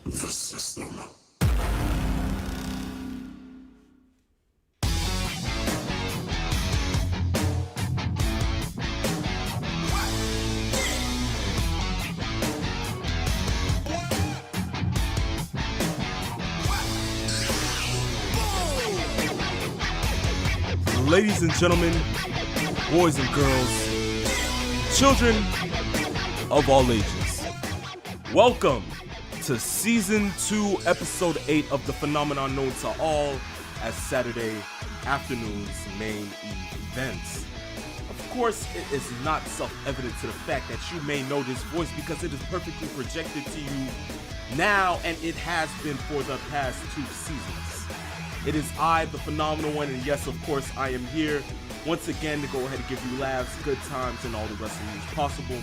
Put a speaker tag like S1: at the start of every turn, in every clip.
S1: The system.
S2: Ladies and gentlemen, boys and girls, children of all ages, welcome to Season 2, Episode 8 of the phenomenon known to all as Saturday afternoon's main events. Of course, it is not self-evident to the fact that you may know this voice because it is perfectly projected to you now, and it has been for the past 2 seasons. It is I, the phenomenal one, and yes, of course, I am here once again to go ahead and give you laughs, good times, and all the wrestling news possible.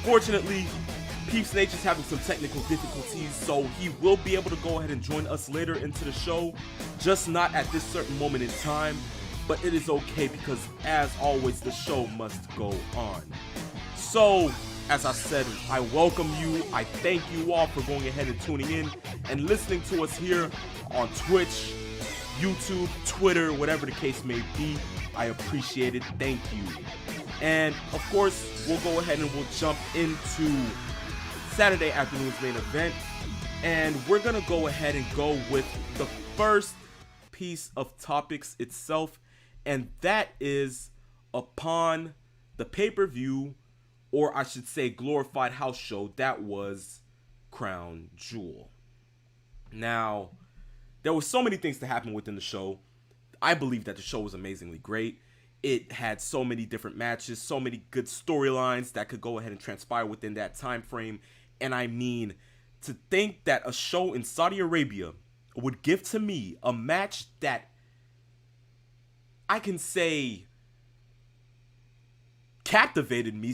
S2: Fortunately, Peeps Nature's having some technical difficulties, so he will be able to go ahead and join us later into the show, just not at this certain moment in time, but it is okay because, as always, the show must go on. So, as I said, I welcome you. I thank you all for going ahead and tuning in and listening to us here on Twitch, YouTube, Twitter, whatever the case may be. I appreciate it. Thank you. And of course, we'll go ahead and we'll jump into Saturday afternoon's main event. And we're going to go ahead and go with the first piece of topics itself. And that is upon the pay-per-view, or I should say glorified house show, that was Crown Jewel. Now, there were so many things to happen within the show. I believe that the show was amazingly great. It had so many different matches, so many good storylines that could go ahead and transpire within that time frame. And I mean, to think that a show in Saudi Arabia would give to me a match that I can say captivated me,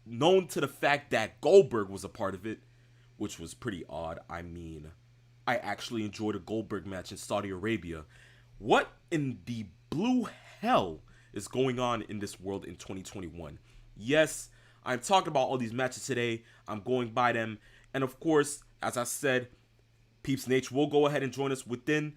S2: known to the fact that Goldberg was a part of it, which was pretty odd. I mean, I actually enjoyed a Goldberg match in Saudi Arabia. What in the blue hell is going on in this world in 2021? Yes, I'm talking about all these matches today. I'm going by them. And of course, as I said, Peeps Nature will go ahead and join us within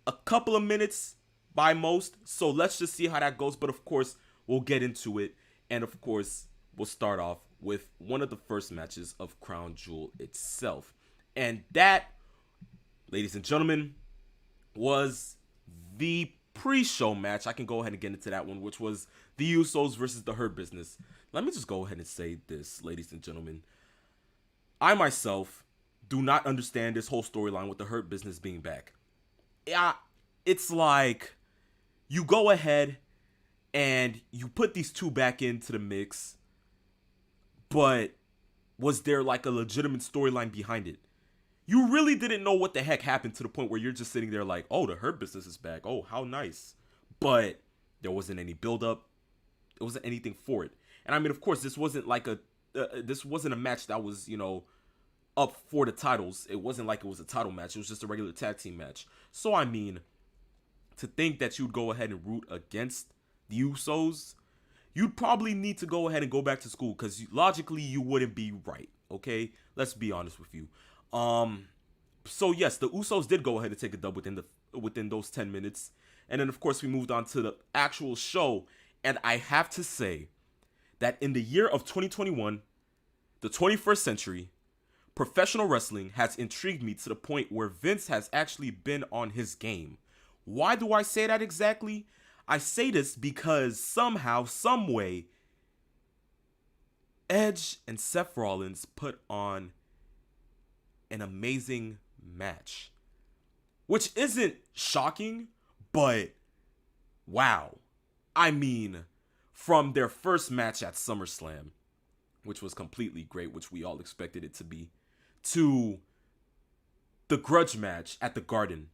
S2: a couple of minutes by most. So let's just see how that goes. But of course, we'll get into it. And of course, we'll start off with one of the first matches of Crown Jewel itself. And that, ladies and gentlemen, was the pre-show match. I can go ahead and get into that one, which was the Usos versus the Hurt Business. Let me just go ahead and say this, ladies and gentlemen. I myself do not understand this whole storyline with the Hurt Business being back. Yeah, it's like you go ahead and you put these two back into the mix, but was there like a legitimate storyline behind it? You really didn't know what the heck happened to the point where you're just sitting there like, oh, the Hurt Business is back. Oh, how nice. But there wasn't any build-up. There wasn't anything for it. And I mean, of course, this wasn't like this wasn't a match that was, up for the titles. It wasn't like it was a title match. It was just a regular tag team match. So, I mean, to think that you'd go ahead and root against the Usos, you'd probably need to go ahead and go back to school because logically you wouldn't be right. Okay? Let's be honest with you. So yes, the Usos did go ahead and take a dub within those 10 minutes. And then of course we moved on to the actual show. And I have to say that in the year of 2021, the 21st century, professional wrestling has intrigued me to the point where Vince has actually been on his game. Why do I say that exactly? I say this because somehow, some way, Edge and Seth Rollins put on an amazing match, which isn't shocking, but wow. I mean, from their first match at SummerSlam, which was completely great, which we all expected it to be, to the grudge match at the Garden,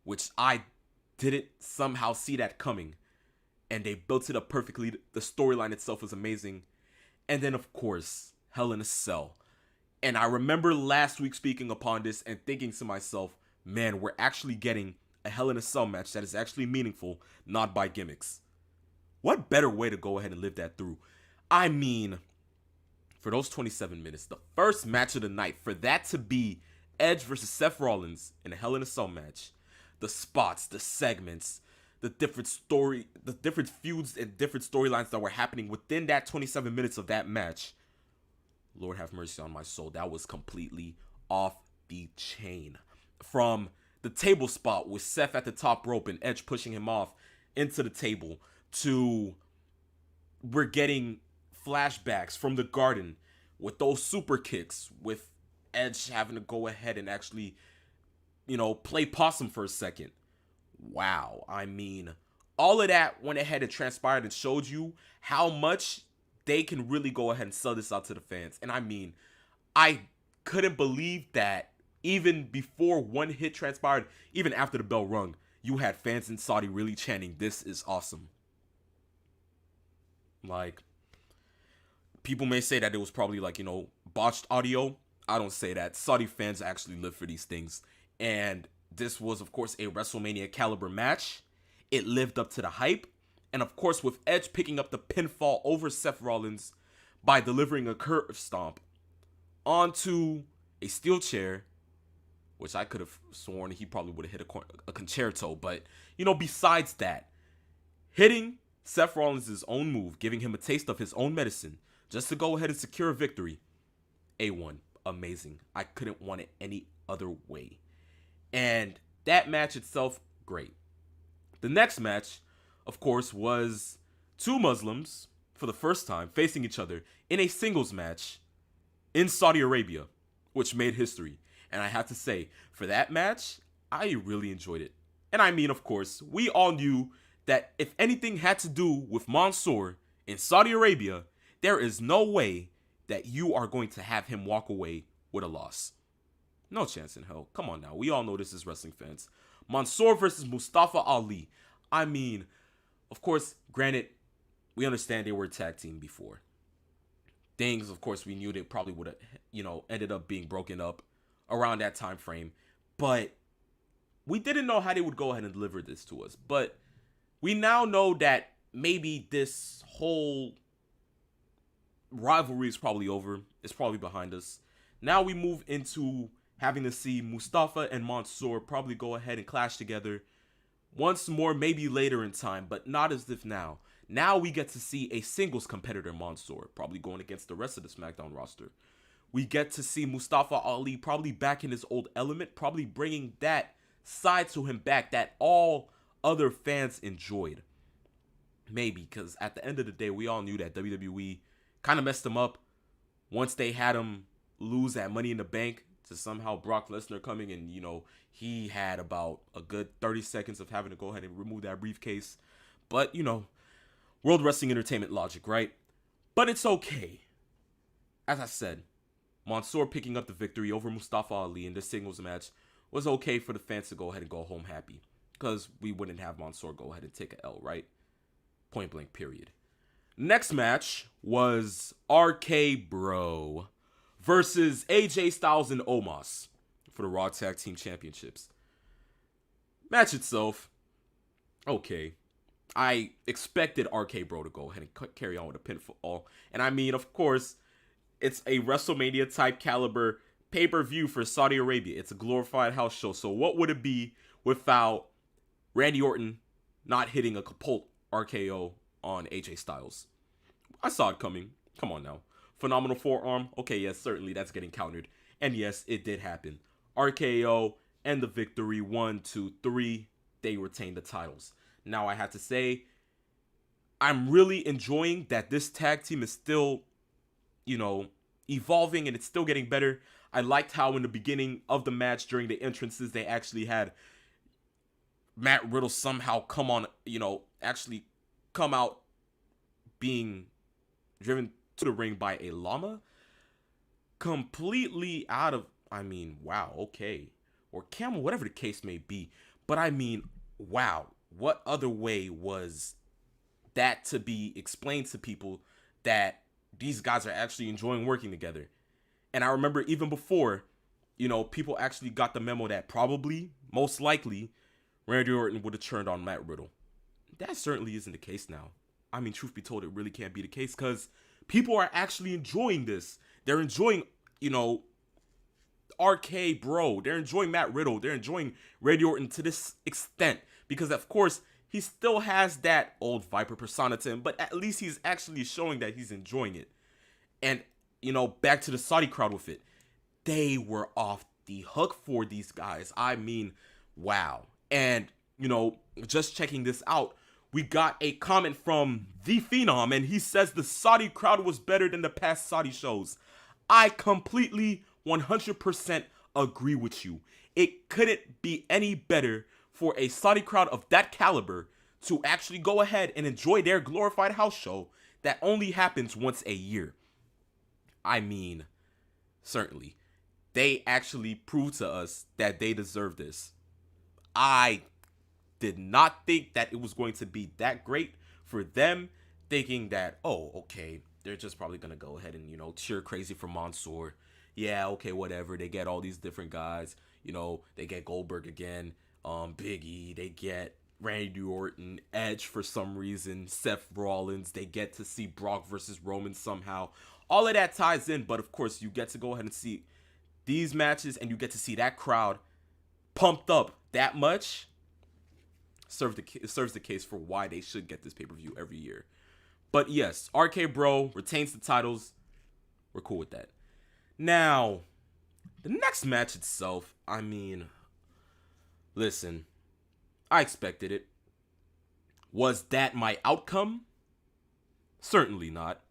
S2: which I didn't somehow see that coming, and they built it up perfectly. The storyline itself was amazing. And then of course, Hell in a Cell. And I remember last week speaking upon this and thinking to myself, man, we're actually getting a Hell in a Cell match that is actually meaningful, not by gimmicks. What better way to go ahead and live that through? I mean, for those 27 minutes, the first match of the night, for that to be Edge versus Seth Rollins in a Hell in a Cell match. The spots, the segments, the different feuds and different storylines that were happening within that 27 minutes of that match. Lord have mercy on my soul. That was completely off the chain. From the table spot with Seth at the top rope and Edge pushing him off into the table to we're getting flashbacks from the Garden with those super kicks with Edge having to go ahead and actually, play possum for a second. Wow. I mean, all of that went ahead and transpired and showed you how much they can really go ahead and sell this out to the fans. And I mean, I couldn't believe that even before one hit transpired, even after the bell rung, you had fans in Saudi really chanting, "This is awesome." Like, people may say that it was probably botched audio. I don't say that. Saudi fans actually live for these things. And this was, of course, a WrestleMania caliber match. It lived up to the hype. And of course, with Edge picking up the pinfall over Seth Rollins by delivering a curve stomp onto a steel chair, which I could have sworn he probably would have hit a concerto. But, besides that, hitting Seth Rollins' own move, giving him a taste of his own medicine, just to go ahead and secure a victory. A1. Amazing. I couldn't want it any other way. And that match itself, great. The next match, of course, was two Muslims, for the first time, facing each other in a singles match in Saudi Arabia, which made history. And I have to say, for that match, I really enjoyed it. And I mean, of course, we all knew that if anything had to do with Mansoor in Saudi Arabia, there is no way that you are going to have him walk away with a loss. No chance in hell. Come on now. We all know this is wrestling fans. Mansoor versus Mustafa Ali. I mean, of course, granted, we understand they were a tag team before. Things, of course, we knew they probably would have, ended up being broken up around that time frame. But we didn't know how they would go ahead and deliver this to us. But we now know that maybe this whole rivalry is probably over. It's probably behind us. Now we move into having to see Mustafa and Mansoor probably go ahead and clash together once more, maybe later in time, but not as if now. Now we get to see a singles competitor, Mansoor, probably going against the rest of the SmackDown roster. We get to see Mustafa Ali probably back in his old element, probably bringing that side to him back that all other fans enjoyed. Maybe, because at the end of the day, we all knew that WWE kind of messed him up once they had him lose that Money in the Bank to somehow Brock Lesnar coming and, he had about a good 30 seconds of having to go ahead and remove that briefcase. But, World Wrestling Entertainment logic, right? But it's okay. As I said, Mansoor picking up the victory over Mustafa Ali in this singles match was okay for the fans to go ahead and go home happy. Because we wouldn't have Mansoor go ahead and take a L, right? Point blank, period. Next match was RK Bro versus AJ Styles and Omos for the Raw Tag Team Championships. Match itself, okay. I expected RK Bro to go ahead and carry on with a pinfall. And I mean, of course, it's a WrestleMania type caliber pay-per-view for Saudi Arabia. It's a glorified house show. So what would it be without Randy Orton not hitting a Catapult RKO on AJ Styles? I saw it coming. Come on now. Phenomenal forearm. Okay, yes, certainly that's getting countered. And yes, it did happen. RKO and the victory. 1, 2, 3. They retain the titles. Now I have to say, I'm really enjoying that this tag team is still, evolving and it's still getting better. I liked how in the beginning of the match, during the entrances, they actually had Matt Riddle somehow come on, actually come out being driven to the ring by a llama. Completely out of, wow, okay. Or camel, whatever the case may be. But wow. What other way was that to be explained to people that these guys are actually enjoying working together? And I remember even before, people actually got the memo that probably, most likely, Randy Orton would have turned on Matt Riddle. That certainly isn't the case now. Truth be told, it really can't be the case because people are actually enjoying this. They're enjoying, RK Bro. They're enjoying Matt Riddle. They're enjoying Randy Orton to this extent. Because, of course, he still has that old Viper persona to him. But at least he's actually showing that he's enjoying it. And, back to the Saudi crowd with it. They were off the hook for these guys. I mean, wow. And, just checking this out, we got a comment from The Phenom, and he says the Saudi crowd was better than the past Saudi shows. I completely 100% agree with you. It couldn't be any better for a Saudi crowd of that caliber to actually go ahead and enjoy their glorified house show that only happens once a year. I mean, certainly, they actually proved to us that they deserve this. I did not think that it was going to be that great for them, thinking that, oh, okay, they're just probably going to go ahead and, cheer crazy for Mansoor. Yeah, okay, whatever. They get all these different guys. They get Goldberg again, Big E. They get Randy Orton, Edge for some reason, Seth Rollins. They get to see Brock versus Roman somehow. All of that ties in, but of course, you get to go ahead and see these matches, and you get to see that crowd pumped up that much. It serves the case for why they should get this pay-per-view every year. But yes, RK Bro retains the titles. We're cool with that. Now, the next match itself, I mean, listen, I expected it. Was that my outcome? Certainly not.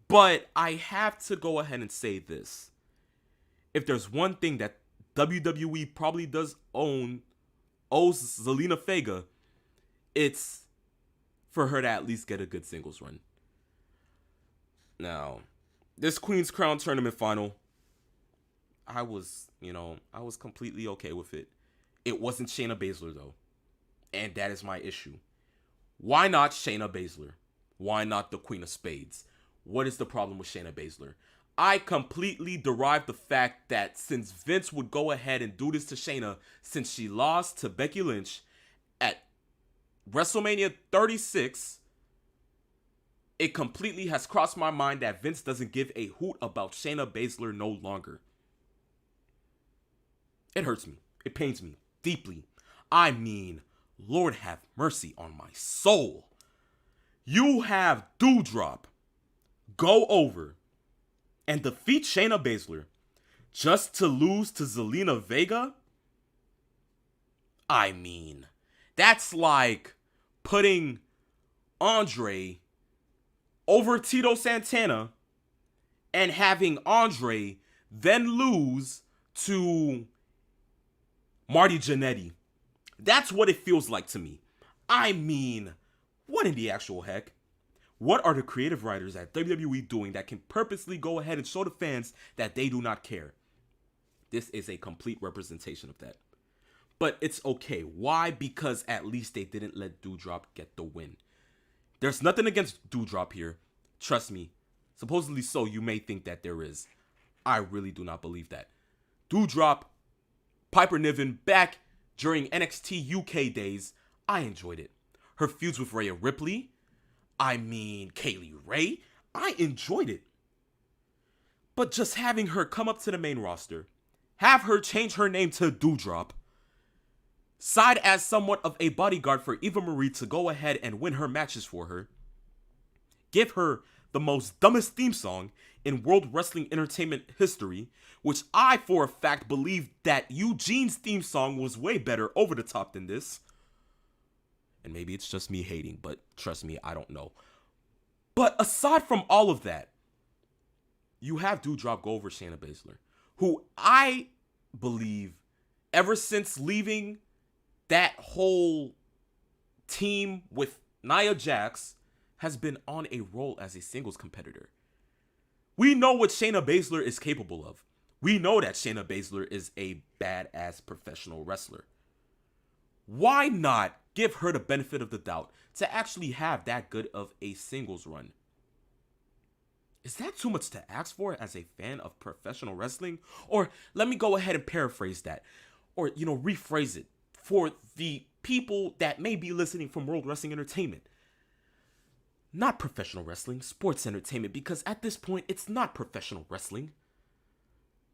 S2: But I have to go ahead and say this. If there's one thing that WWE probably owes Zelina Vega, it's for her to at least get a good singles run. Now, this Queen's Crown tournament final, I was completely okay with it. It wasn't Shayna Baszler though. And that is my issue. Why not Shayna Baszler? Why not the Queen of Spades? What is the problem with Shayna Baszler? I completely derived the fact that since Vince would go ahead and do this to Shayna since she lost to Becky Lynch at WrestleMania 36, it completely has crossed my mind that Vince doesn't give a hoot about Shayna Baszler no longer. It hurts me. It pains me deeply. I mean, Lord have mercy on my soul. You have Doudrop go over and defeat Shayna Baszler just to lose to Zelina Vega? I mean, that's like putting Andre over Tito Santana and having Andre then lose to Marty Jannetty. That's what it feels like to me. I mean, what in the actual heck? What are the creative writers at WWE doing that can purposely go ahead and show the fans that they do not care? This is a complete representation of that. But it's okay. Why? Because at least they didn't let Doudrop get the win. There's nothing against Doudrop here. Trust me. Supposedly so, you may think that there is. I really do not believe that. Doudrop, Piper Niven, back during NXT UK days, I enjoyed it. Her feuds with Rhea Ripley, Kaylee Ray, I enjoyed it. But just having her come up to the main roster, have her change her name to Doudrop, side as somewhat of a bodyguard for Eva Marie to go ahead and win her matches for her, give her the most dumbest theme song in World Wrestling Entertainment history, which I for a fact believe that Eugene's theme song was way better over the top than this. And maybe it's just me hating, but trust me, I don't know. But aside from all of that, you have Doudrop go over Shayna Baszler, who I believe ever since leaving that whole team with Nia Jax has been on a roll as a singles competitor. We know what Shayna Baszler is capable of. We know that Shayna Baszler is a badass professional wrestler. Why not give her the benefit of the doubt to actually have that good of a singles run? Is that too much to ask for as a fan of professional wrestling? Or let me go ahead and paraphrase that. Or, rephrase it for the people that may be listening from World Wrestling Entertainment. Not professional wrestling, sports entertainment, because at this point, it's not professional wrestling.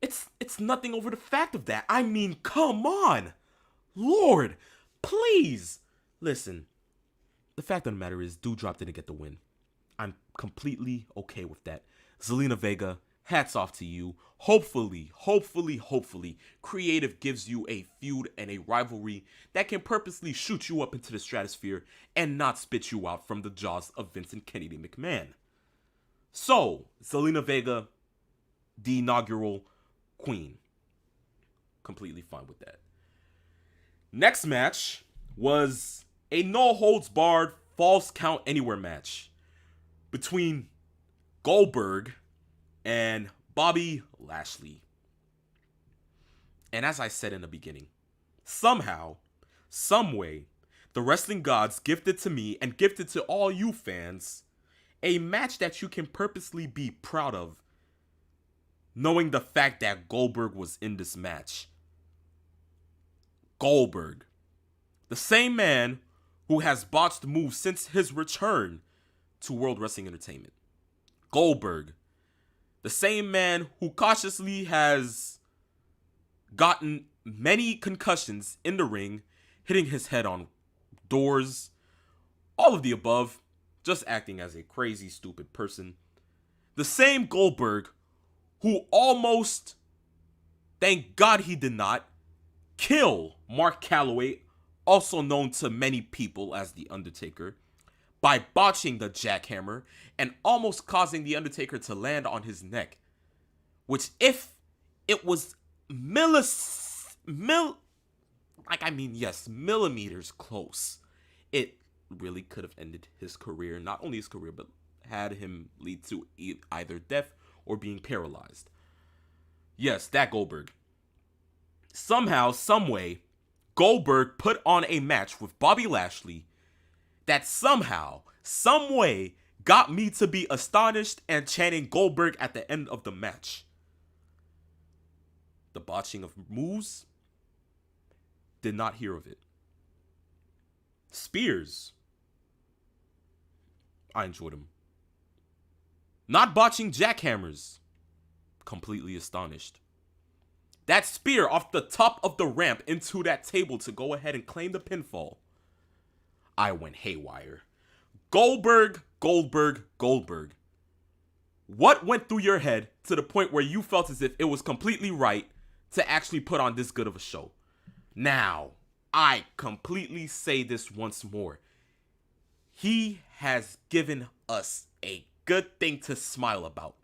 S2: It's nothing over the fact of that. I mean, come on. Lord, please. Listen, the fact of the matter is Doudrop didn't get the win. I'm completely okay with that. Zelina Vega, hats off to you. Hopefully, Creative gives you a feud and a rivalry that can purposely shoot you up into the stratosphere and not spit you out from the jaws of Vincent Kennedy McMahon. So, Zelina Vega, the inaugural queen. Completely fine with that. Next match was a no-holds-barred false count anywhere match between Goldberg and Bobby Lashley. And as I said in the beginning, somehow, someway, the wrestling gods gifted to me and gifted to all you fans a match that you can purposely be proud of, knowing the fact that Goldberg was in this match. Goldberg, the same man who has botched moves since his return to World Wrestling Entertainment. Goldberg, the same man who cautiously has gotten many concussions in the ring, hitting his head on doors, all of the above, just acting as a crazy, stupid person. The same Goldberg who almost, thank God he did not, kill Mark Calloway, also known to many people as The Undertaker, by botching the jackhammer and almost causing The Undertaker to land on his neck. Which, if it was millimeters close, it really could have ended his career. Not only his career, but had him lead to either death or being paralyzed. Yes, that Goldberg. Somehow, someway, Goldberg put on a match with Bobby Lashley that somehow, someway, got me to be astonished and chanting Goldberg at the end of the match. The botching of moves, did not hear of it. Spears, I enjoyed him. Not botching jackhammers, completely astonished. That spear off the top of the ramp into that table to go ahead and claim the pinfall, I went haywire. Goldberg. What went through your head to the point where you felt as if it was completely right to actually put on this good of a show? Now, I completely say this once more. He has given us a good thing to smile about.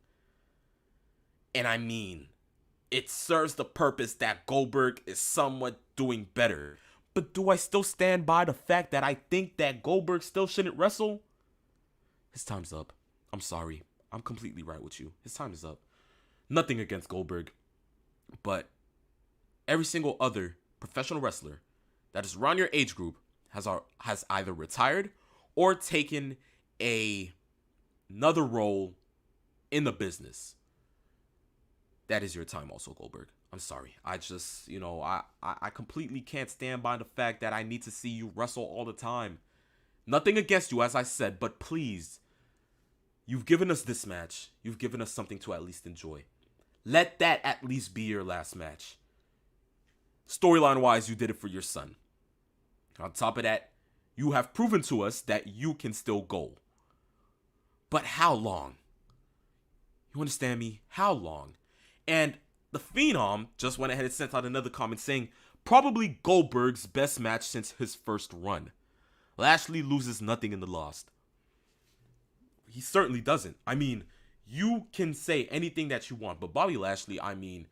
S2: And I mean, it serves the purpose that Goldberg is somewhat doing better. But do I still stand by the fact that I think that Goldberg still shouldn't wrestle? His time's up. I'm sorry. I'm completely right with you. His time is up. Nothing against Goldberg. But every single other professional wrestler that is around your age group has either retired or taken another role in the business. That is your time also, Goldberg. I'm sorry. I just, I completely can't stand by the fact that I need to see you wrestle all the time. Nothing against you, as I said, but please, you've given us this match. You've given us something to at least enjoy. Let that at least be your last match. Storyline-wise, you did it for your son. On top of that, you have proven to us that you can still go. But how long? You understand me? How long? And the Phenom just went ahead and sent out another comment saying, probably Goldberg's best match since his first run. Lashley loses nothing in the loss. He certainly doesn't. I mean, you can say anything that you want, but Bobby Lashley, I mean,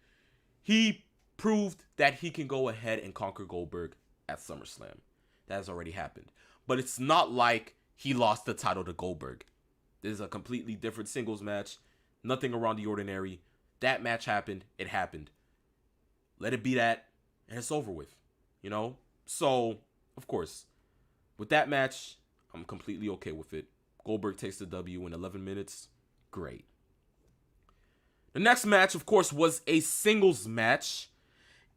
S2: he proved that he can go ahead and conquer Goldberg at SummerSlam. That has already happened. But it's not like he lost the title to Goldberg. This is a completely different singles match. Nothing around the ordinary. That match happened. It happened. Let it be that, and it's over with. So, of course, with that match, I'm completely okay with it. Goldberg takes the W in 11 minutes. Great. The next match, of course, was a singles match,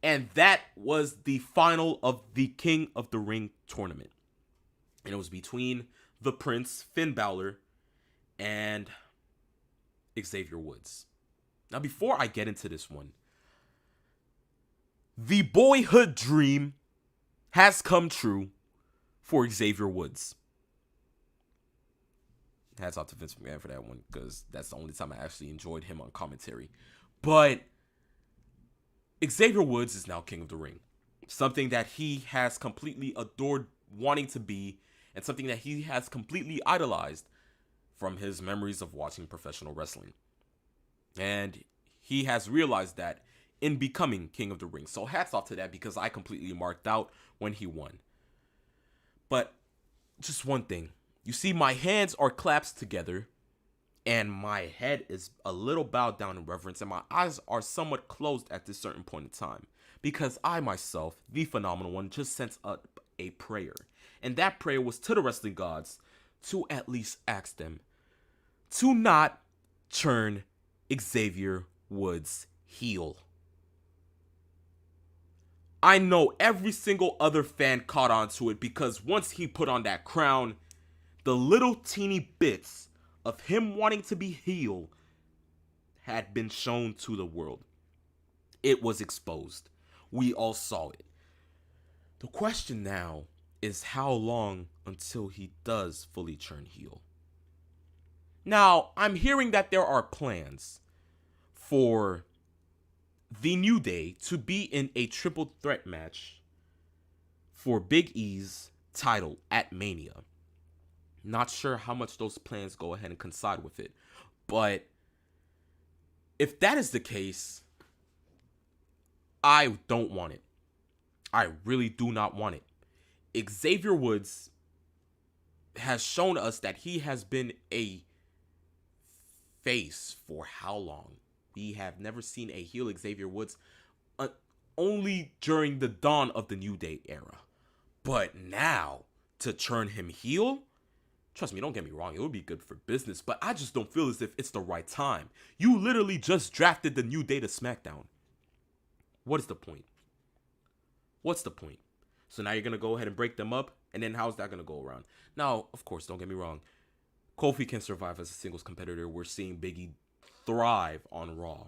S2: and that was the final of the King of the Ring tournament. And it was between the Prince, Finn Balor, and Xavier Woods. Now, before I get into this one, The boyhood dream has come true for Xavier Woods. Hats off to Vince McMahon for that one, because that's the only time I actually enjoyed him on commentary. But Xavier Woods is now King of the Ring. Something that he has completely adored wanting to be, and something that he has completely idolized from his memories of watching professional wrestling. And he has realized that in becoming King of the Ring. So hats off to that, because I completely marked out when he won. But just one thing. You see, my hands are clasped together, and my head is a little bowed down in reverence, and my eyes are somewhat closed at this certain point in time, because I myself, the Phenomenal One, just sent up a prayer. And that prayer was to the wrestling gods to at least ask them to not turn Xavier Woods heel. I know every single other fan caught on to it, because once he put on that crown, the little teeny bits of him wanting to be heel had been shown to the world. It was exposed. We all saw it. The question now is how long until he does fully turn heel. Now, I'm hearing that there are plans for the New Day to be in a triple threat match for Big E's title at Mania. Not sure how much those plans go ahead and coincide with it. But if that is the case, I don't want it. I really do not want it. Xavier Woods has shown us that he has been a face for how long? We have never seen a heel Xavier Woods only during the dawn of the New Day era. But now, to turn him heel? Trust me, don't get me wrong, it would be good for business, but I just don't feel as if it's the right time. You literally just drafted the New Day to SmackDown. What is the point? What's the point? So now you're going to go ahead and break them up, and then how's that going to go around? Now, of course, don't get me wrong. Kofi can survive as a singles competitor. We're seeing Big E thrive on Raw.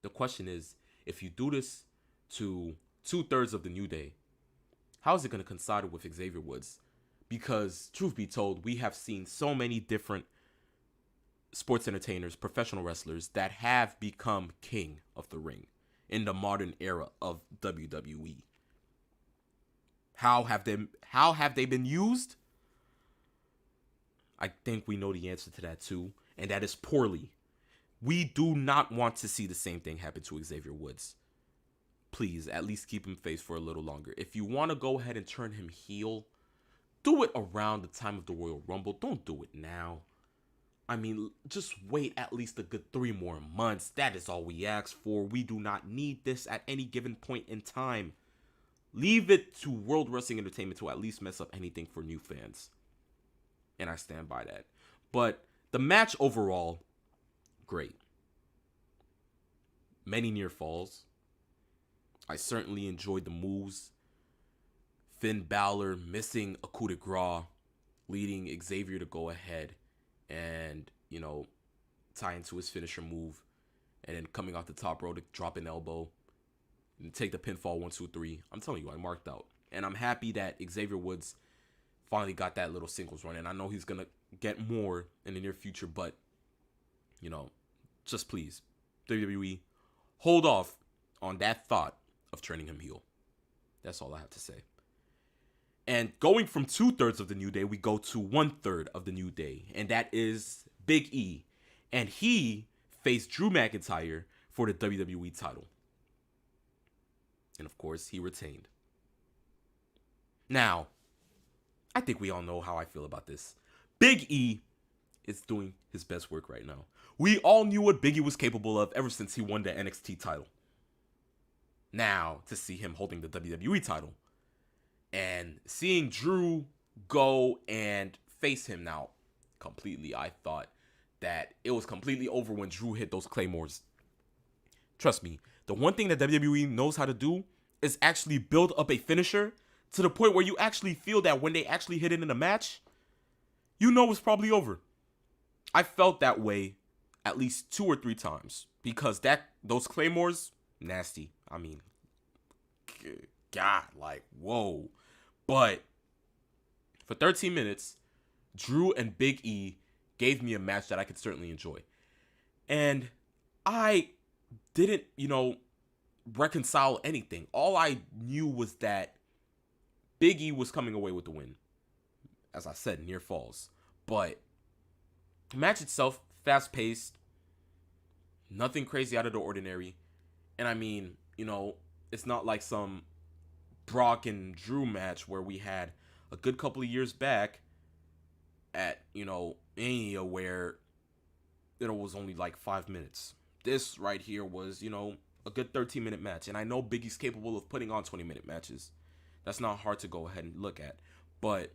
S2: The question is, if you do this to 2/3 of the New Day, how is it going to coincide with Xavier Woods? Because, truth be told, we have seen so many different sports entertainers, professional wrestlers, that have become King of the Ring in the modern era of WWE. How have they been used? I think we know the answer to that too, and that is poorly. We do not want to see the same thing happen to Xavier Woods. Please, at least keep him face for a little longer. If you want to go ahead and turn him heel, do it around the time of the Royal Rumble. Don't do it now. I mean, just wait at least a good 3 more months. That is all we ask for. We do not need this at any given point in time. Leave it to World Wrestling Entertainment to at least mess up anything for new fans. And I stand by that. But the match overall, great. Many near falls. I certainly enjoyed the moves. Finn Balor missing a coup de grace, leading Xavier to go ahead and, tie into his finisher move, and then coming off the top rope to drop an elbow and take the pinfall 1, 2, 3. I'm telling you, I marked out. And I'm happy that Xavier Woods finally got that little singles run, and I know he's going to get more in the near future, but, just please, WWE, hold off on that thought of turning him heel. That's all I have to say. And going from 2/3 of the New Day, we go to 1/3 of the New Day, and that is Big E. And he faced Drew McIntyre for the WWE title. And of course, he retained. Now, I think we all know how I feel about this. Big E is doing his best work right now. We all knew what Big E was capable of ever since he won the NXT title. Now, to see him holding the WWE title and seeing Drew go and face him now completely, I thought that it was completely over when Drew hit those claymores. Trust me, the one thing that WWE knows how to do is actually build up a finisher to the point where you actually feel that when they actually hit it in a match, it's probably over. I felt that way at least 2 or 3 times because those claymores, nasty. I mean, God, like, whoa. But for 13 minutes, Drew and Big E gave me a match that I could certainly enjoy. And I didn't, reconcile anything. All I knew was that Big E was coming away with the win. As I said, near falls. But the match itself, fast paced, nothing crazy out of the ordinary. And I mean, it's not like some Brock and Drew match where we had a good couple of years back at, Mania where it was only like 5 minutes. This right here was, a good 13-minute match. And I know Big E's capable of putting on 20-minute matches. That's not hard to go ahead and look at. But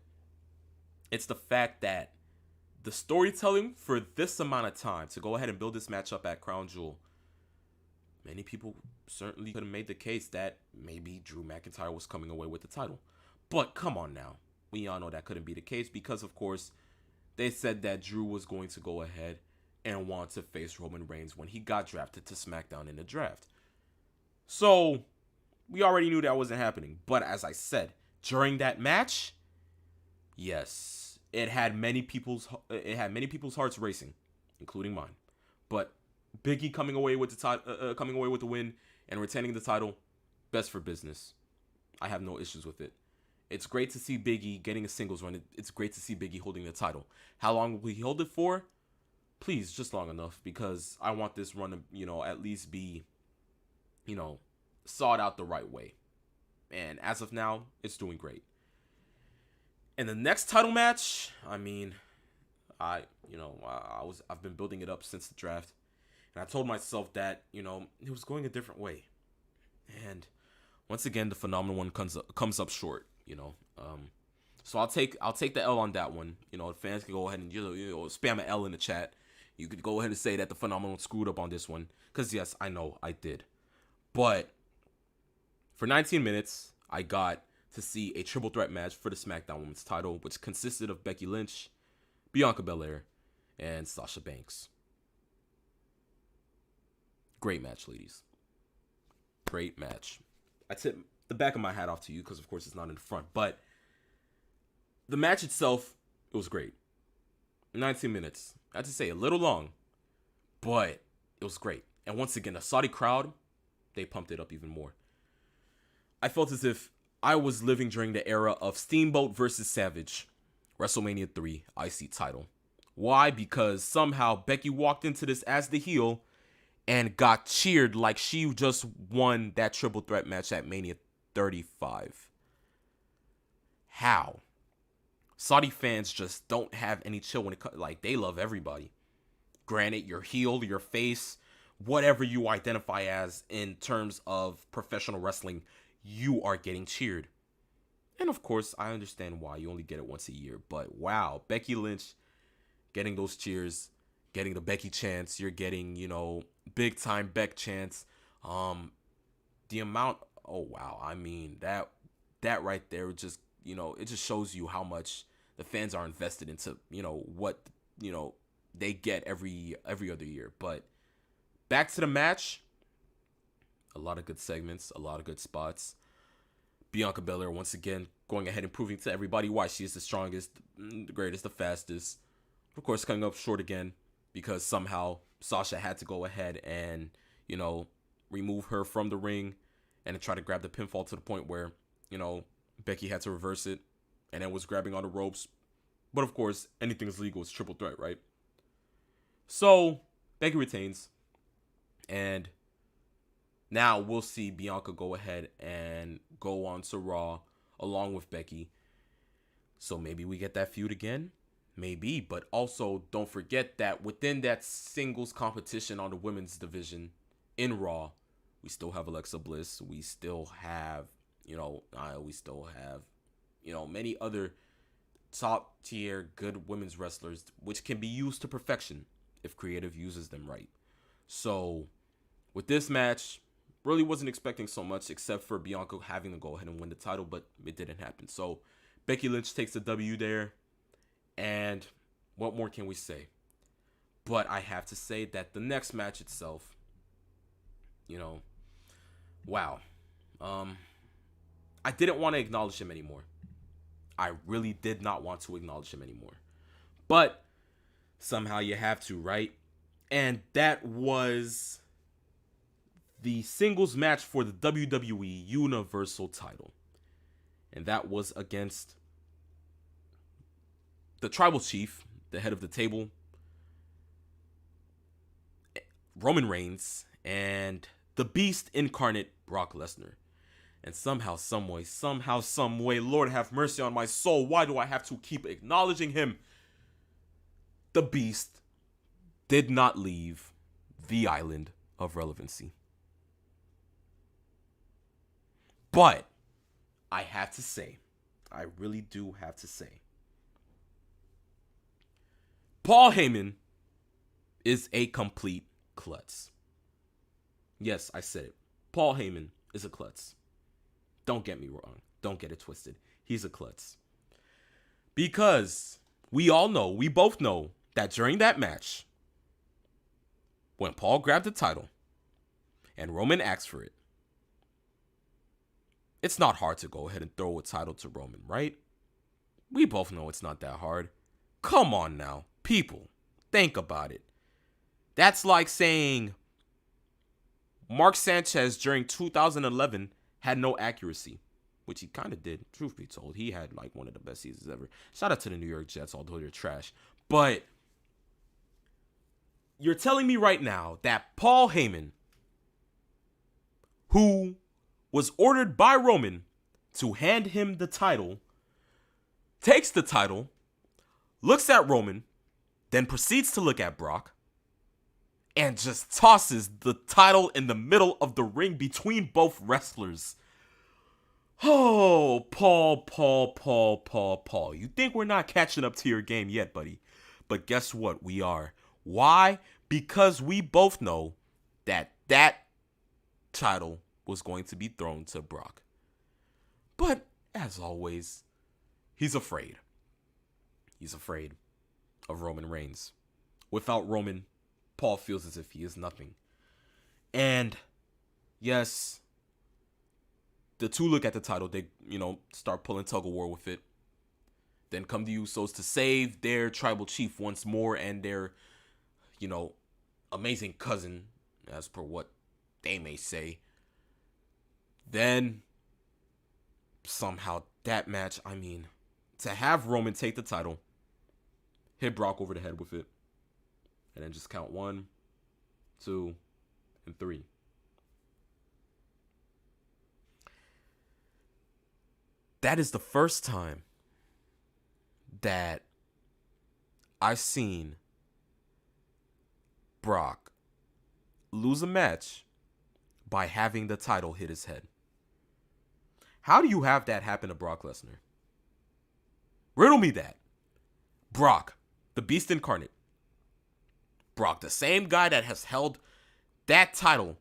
S2: it's the fact that the storytelling for this amount of time to go ahead and build this match up at Crown Jewel, many people certainly could have made the case that maybe Drew McIntyre was coming away with the title. But come on now. We all know that couldn't be the case because, of course, they said that Drew was going to go ahead and want to face Roman Reigns when he got drafted to SmackDown in the draft. So, we already knew that wasn't happening. But as I said, during that match, yes, it had many people's hearts racing, including mine. But Big E coming away with the win and retaining the title, best for business. I have no issues with it. It's great to see Big E getting a singles run. It's great to see Big E holding the title. How long will he hold it for? Please, just long enough, because I want this run to, at least be, sought out the right way. And as of now, it's doing great. And the next title match, I mean, I've been building it up since the draft, and I told myself that, it was going a different way. And once again, the phenomenal one comes up short, So I'll take the L on that one. Fans can go ahead and spam an L in the chat. You could go ahead and say that the phenomenal one screwed up on this one, because yes, I know I did. But for 19 minutes, I got to see a triple threat match for the SmackDown Women's title, which consisted of Becky Lynch, Bianca Belair, and Sasha Banks. Great match, ladies. Great match. I tip the back of my hat off to you because, of course, it's not in the front. But the match itself, it was great. 19 minutes. I have to say, a little long, but it was great. And once again, the Saudi crowd, they pumped it up even more. I felt as if I was living during the era of Steamboat versus Savage, WrestleMania 3 IC title. Why? Because somehow Becky walked into this as the heel and got cheered like she just won that triple threat match at Mania 35. How? Saudi fans just don't have any chill when it comes, like, they love everybody. Granted, your heel, your face, whatever you identify as in terms of professional wrestling, you are getting cheered. And of course, I understand why. You only get it once a year. But wow, Becky Lynch getting those cheers, getting the Becky chants, you're getting, big time Beck chants. The amount, oh wow, I mean, that right there just, it just shows you how much the fans are invested into, what, they get every other year. But back to the match, a lot of good segments, a lot of good spots. Bianca Belair once again going ahead and proving to everybody why she is the strongest, the greatest, the fastest. Of course, coming up short again because somehow Sasha had to go ahead and, remove her from the ring and try to grab the pinfall to the point where, Becky had to reverse it and then was grabbing on the ropes. But of course, anything is legal. It's triple threat, right? So Becky retains. And now we'll see Bianca go ahead and go on to Raw along with Becky. So maybe we get that feud again. Maybe. But also don't forget that within that singles competition on the women's division in Raw, we still have Alexa Bliss. We still have, many other top tier good women's wrestlers, which can be used to perfection if creative uses them right. So with this match, really wasn't expecting so much except for Bianca having to go ahead and win the title, but it didn't happen. So Becky Lynch takes the W there. And what more can we say? But I have to say that the next match itself, wow. I didn't want to acknowledge him anymore. I really did not want to acknowledge him anymore. But somehow you have to, right? And that was the singles match for the WWE Universal title. And that was against the Tribal Chief, the head of the table, Roman Reigns, and the Beast incarnate, Brock Lesnar. And somehow, some way, Lord have mercy on my soul, why do I have to keep acknowledging him? The Beast did not leave the island of relevancy. But I have to say, I really do have to say, Paul Heyman is a complete klutz. Yes, I said it. Paul Heyman is a klutz. Don't get me wrong. Don't get it twisted. He's a klutz. Because we both know that during that match, when Paul grabbed the title and Roman asked for it, it's not hard to go ahead and throw a title to Roman, right? We both know it's not that hard. Come on now, people, think about it. That's like saying Mark Sanchez during 2011 had no accuracy, which he kind of did, truth be told. He had like one of the best seasons ever. Shout out to the New York Jets, although they're trash. But you're telling me right now that Paul Heyman, who was ordered by Roman to hand him the title, takes the title, looks at Roman, then proceeds to look at Brock, and just tosses the title in the middle of the ring between both wrestlers. Oh, Paul. You think we're not catching up to your game yet, buddy? But guess what? We are. Why? Because we both know that title was going to be thrown to Brock. But, as always, he's afraid. He's afraid of Roman Reigns. Without Roman, Paul feels as if he is nothing. And, yes, the two look at the title. They, start pulling tug of war with it. Then come the Usos to save their tribal chief once more and their, amazing cousin, as per what they may say. Then, somehow, that match, to have Roman take the title, hit Brock over the head with it, and then just count 1, 2, and 3. That is the first time that I've seen Brock lose a match by having the title hit his head. How do you have that happen to Brock Lesnar? Riddle me that. Brock, the Beast incarnate. Brock, the same guy that has held that title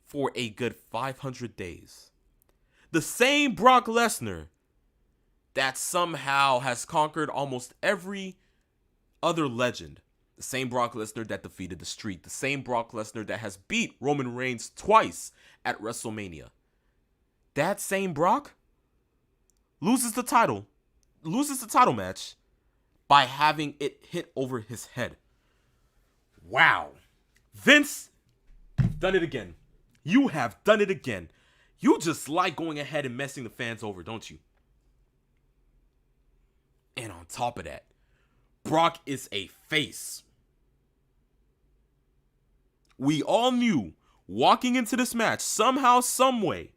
S2: for a good 500 days. The same Brock Lesnar that somehow has conquered almost every other legend. The same Brock Lesnar that defeated the Streak. The same Brock Lesnar that has beat Roman Reigns twice at WrestleMania. That same Brock loses the title match by having it hit over his head. Wow. Vince, you've done it again. You have done it again. You just like going ahead and messing the fans over, don't you? And on top of that, Brock is a face. We all knew walking into this match, somehow, some way,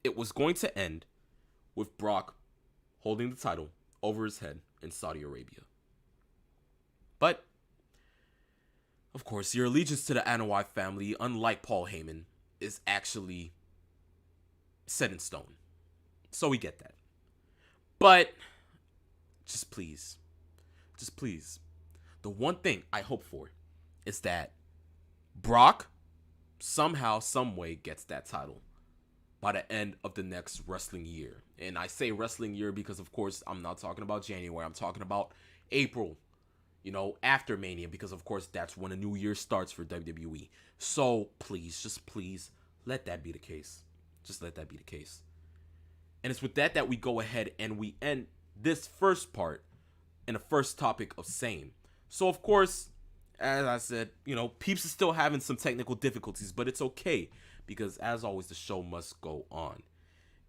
S2: it was going to end with Brock holding the title over his head in Saudi Arabia. But, of course, your allegiance to the Anoa'i family, unlike Paul Heyman, is actually set in stone. So we get that. But, just please, the one thing I hope for is that Brock somehow, some way gets that title by the end of the next wrestling year. And I say wrestling year because, of course, I'm not talking about January. I'm talking about April, after Mania, because, of course, that's when a new year starts for WWE. So, please, just please, let that be the case. Just let that be the case. And it's with that we go ahead and we end this first part in the first topic of same. So of course, as I said, Peeps is still having some technical difficulties, but it's okay because as always, the show must go on.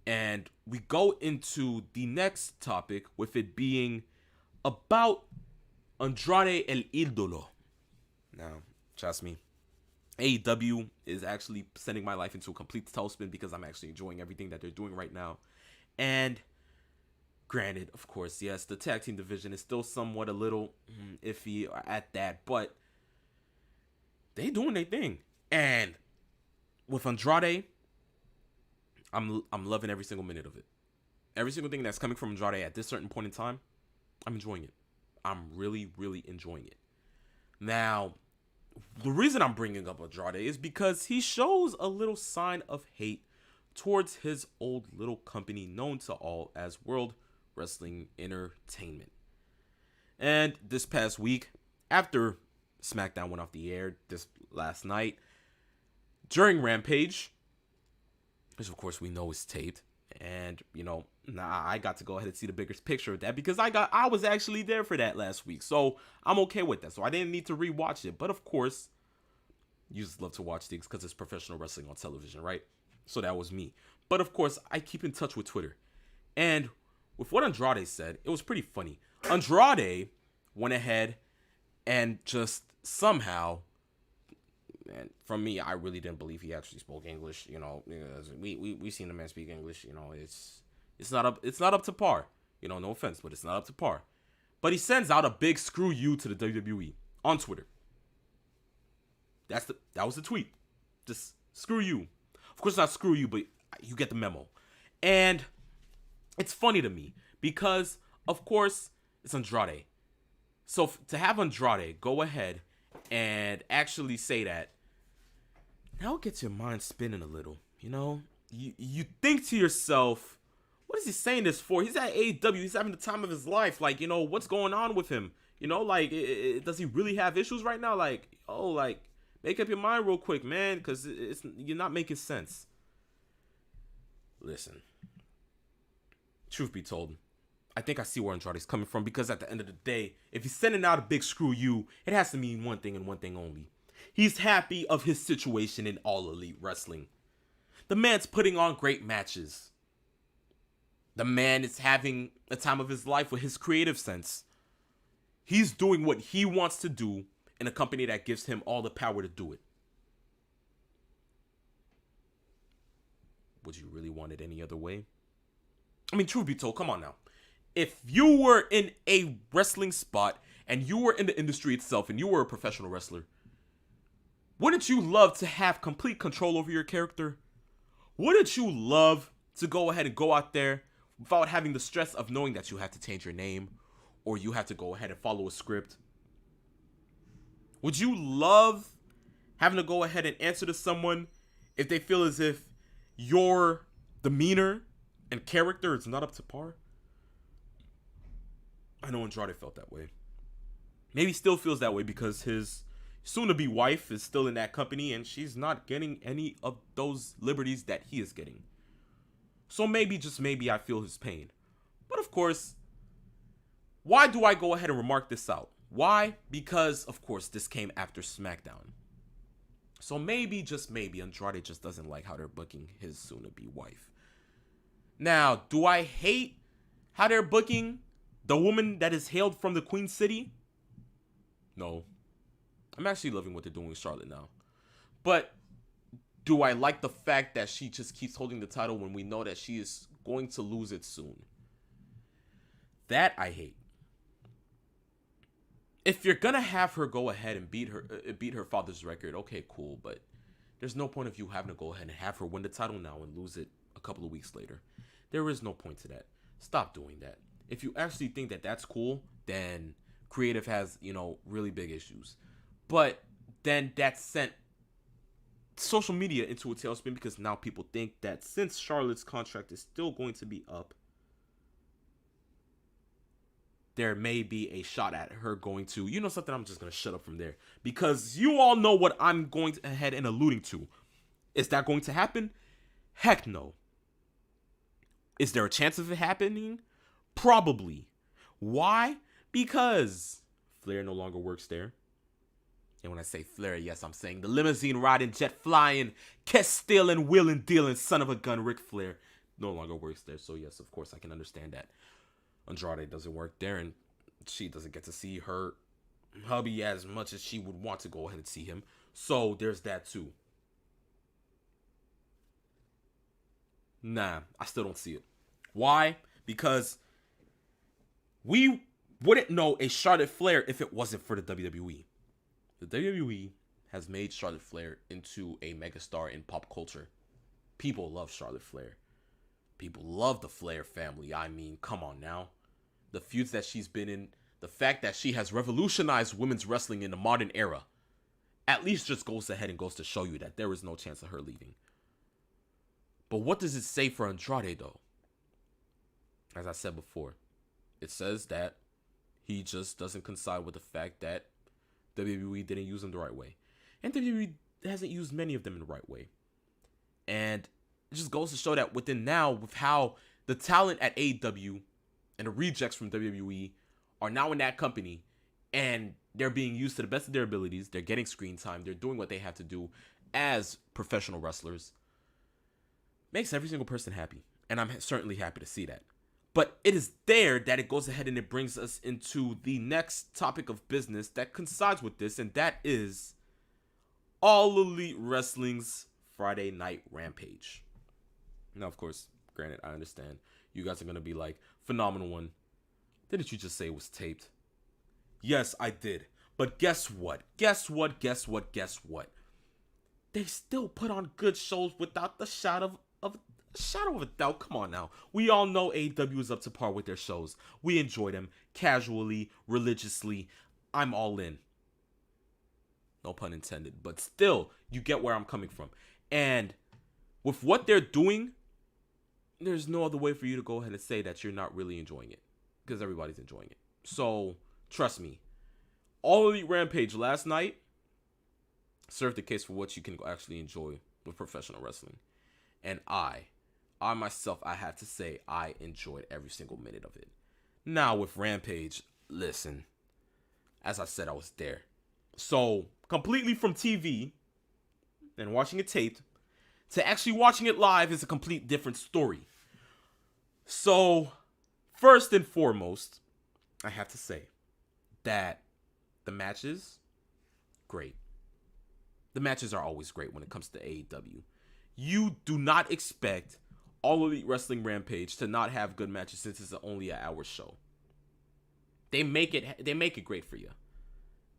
S2: And we go into the next topic with it being about Andrade El Idolo. Now, trust me, AEW is actually sending my life into a complete tailspin because I'm actually enjoying everything that they're doing right now. And granted, of course, yes, the tag team division is still somewhat a little iffy at that, but they doing their thing. And with Andrade, I'm loving every single minute of it. Every single thing that's coming from Andrade at this certain point in time, I'm enjoying it. I'm really, really enjoying it. Now, the reason I'm bringing up Andrade is because he shows a little sign of hate towards his old little company known to all as World Wrestling Entertainment. And this past week, after SmackDown went off the air this last night, during Rampage, which of course we know is taped, and I got to go ahead and see the bigger picture of that because I was actually there for that last week, so I'm okay with that. So I didn't need to rewatch it, but of course, you just love to watch things because it's professional wrestling on television, right? So that was me. But of course, I keep in touch with Twitter, and with what Andrade said, it was pretty funny. Andrade went ahead and just somehow, and from me, I really didn't believe he actually spoke English. We seen the man speak English. It's not up to par. No offense, but it's not up to par. But he sends out a big screw you to the WWE on Twitter. That was the tweet. Just screw you. Of course, not screw you, but you get the memo. And it's funny to me because, of course, it's Andrade. So to have Andrade go ahead and actually say that, now it gets your mind spinning a little. You think to yourself, what is he saying this for? He's at AEW. He's having the time of his life. What's going on with him? Does he really have issues right now? Make up your mind real quick, man, because you're not making sense. Listen, truth be told, I think I see where Andrade's coming from because at the end of the day, if he's sending out a big screw you, it has to mean one thing and one thing only. He's happy of his situation in All Elite Wrestling. The man's putting on great matches. The man is having a time of his life with his creative sense. He's doing what he wants to do in a company that gives him all the power to do it. Would you really want it any other way? I mean, truth be told, come on now. If you were in a wrestling spot and you were in the industry itself and you were a professional wrestler, wouldn't you love to have complete control over your character? Wouldn't you love to go ahead and go out there without having the stress of knowing that you have to change your name or you have to go ahead and follow a script? Would you love having to go ahead and answer to someone if they feel as if your demeanor and character is not up to par? I know Andrade felt that way. Maybe still feels that way because his soon-to-be wife is still in that company and she's not getting any of those liberties that he is getting. So maybe, just maybe, I feel his pain. But of course, why do I go ahead and remark this out? Why? Because, of course, this came after SmackDown. So maybe, just maybe, Andrade just doesn't like how they're booking his soon-to-be wife. Now, do I hate how they're booking the woman that is hailed from the Queen City? No. I'm actually loving what they're doing with Charlotte now. But do I like the fact that she just keeps holding the title when we know that she is going to lose it soon? That I hate. If you're gonna have her go ahead and beat her father's record, okay, cool, but there's no point of you having to go ahead and have her win the title now and lose it a couple of weeks later. There is no point to that. Stop doing that. If you actually think that that's cool, then creative has, really big issues. But then that sent social media into a tailspin because now people think that since Charlotte's contract is still going to be up, there may be a shot at her going to, something, I'm just going to shut up from there. Because you all know what I'm going ahead and alluding to. Is that going to happen? Heck no. Is there a chance of it happening? Probably. Why? Because Flair no longer works there. And when I say Flair, yes, I'm saying the limousine riding, jet flying, kiss stealing, wheeling dealing, son of a gun, Ric Flair no longer works there. So yes, of course, I can understand that Andrade doesn't work there, and she doesn't get to see her hubby as much as she would want to go ahead and see him. So there's that too. Nah, I still don't see it. Why? Because we wouldn't know a Charlotte Flair if it wasn't for the WWE. The WWE has made Charlotte Flair into a megastar in pop culture. People love Charlotte Flair. People love the Flair family. I mean, come on now. The feuds that she's been in, the fact that she has revolutionized women's wrestling in the modern era, at least just goes ahead and goes to show you that there is no chance of her leaving. But what does it say for Andrade, though? As I said before, it says that he just doesn't coincide with the fact that WWE didn't use him the right way. And WWE hasn't used many of them in the right way. And it just goes to show that within now, with how the talent at AEW and the rejects from WWE are now in that company, and they're being used to the best of their abilities, they're getting screen time, they're doing what they have to do as professional wrestlers, makes every single person happy. And I'm certainly happy to see that. But it is there that it goes ahead and it brings us into the next topic of business that coincides with this, and that is All Elite Wrestling's Friday Night Rampage. Now, of course, granted, I understand. You guys are going to be like, Phenomenal One, didn't you just say it was taped? Yes, I did. But guess what? Guess what? They still put on good shows without the shadow of a doubt. Come on now. We all know AEW is up to par with their shows. We enjoy them casually, religiously. I'm all in. No pun intended. But still, you get where I'm coming from. And with what they're doing, there's no other way for you to go ahead and say that you're not really enjoying it. Because everybody's enjoying it. So, trust me. All Elite Rampage last night served the case for what you can actually enjoy with professional wrestling. And I myself, I have to say, I enjoyed every single minute of it. Now with Rampage, listen, as I said, I was there. So, completely from TV and watching it taped to actually watching it live is a complete different story. So, first and foremost, I have to say that the matches, great. The matches are always great when it comes to AEW. You do not expect All Elite Wrestling Rampage to not have good matches since it's only an hour show. They make it great for you.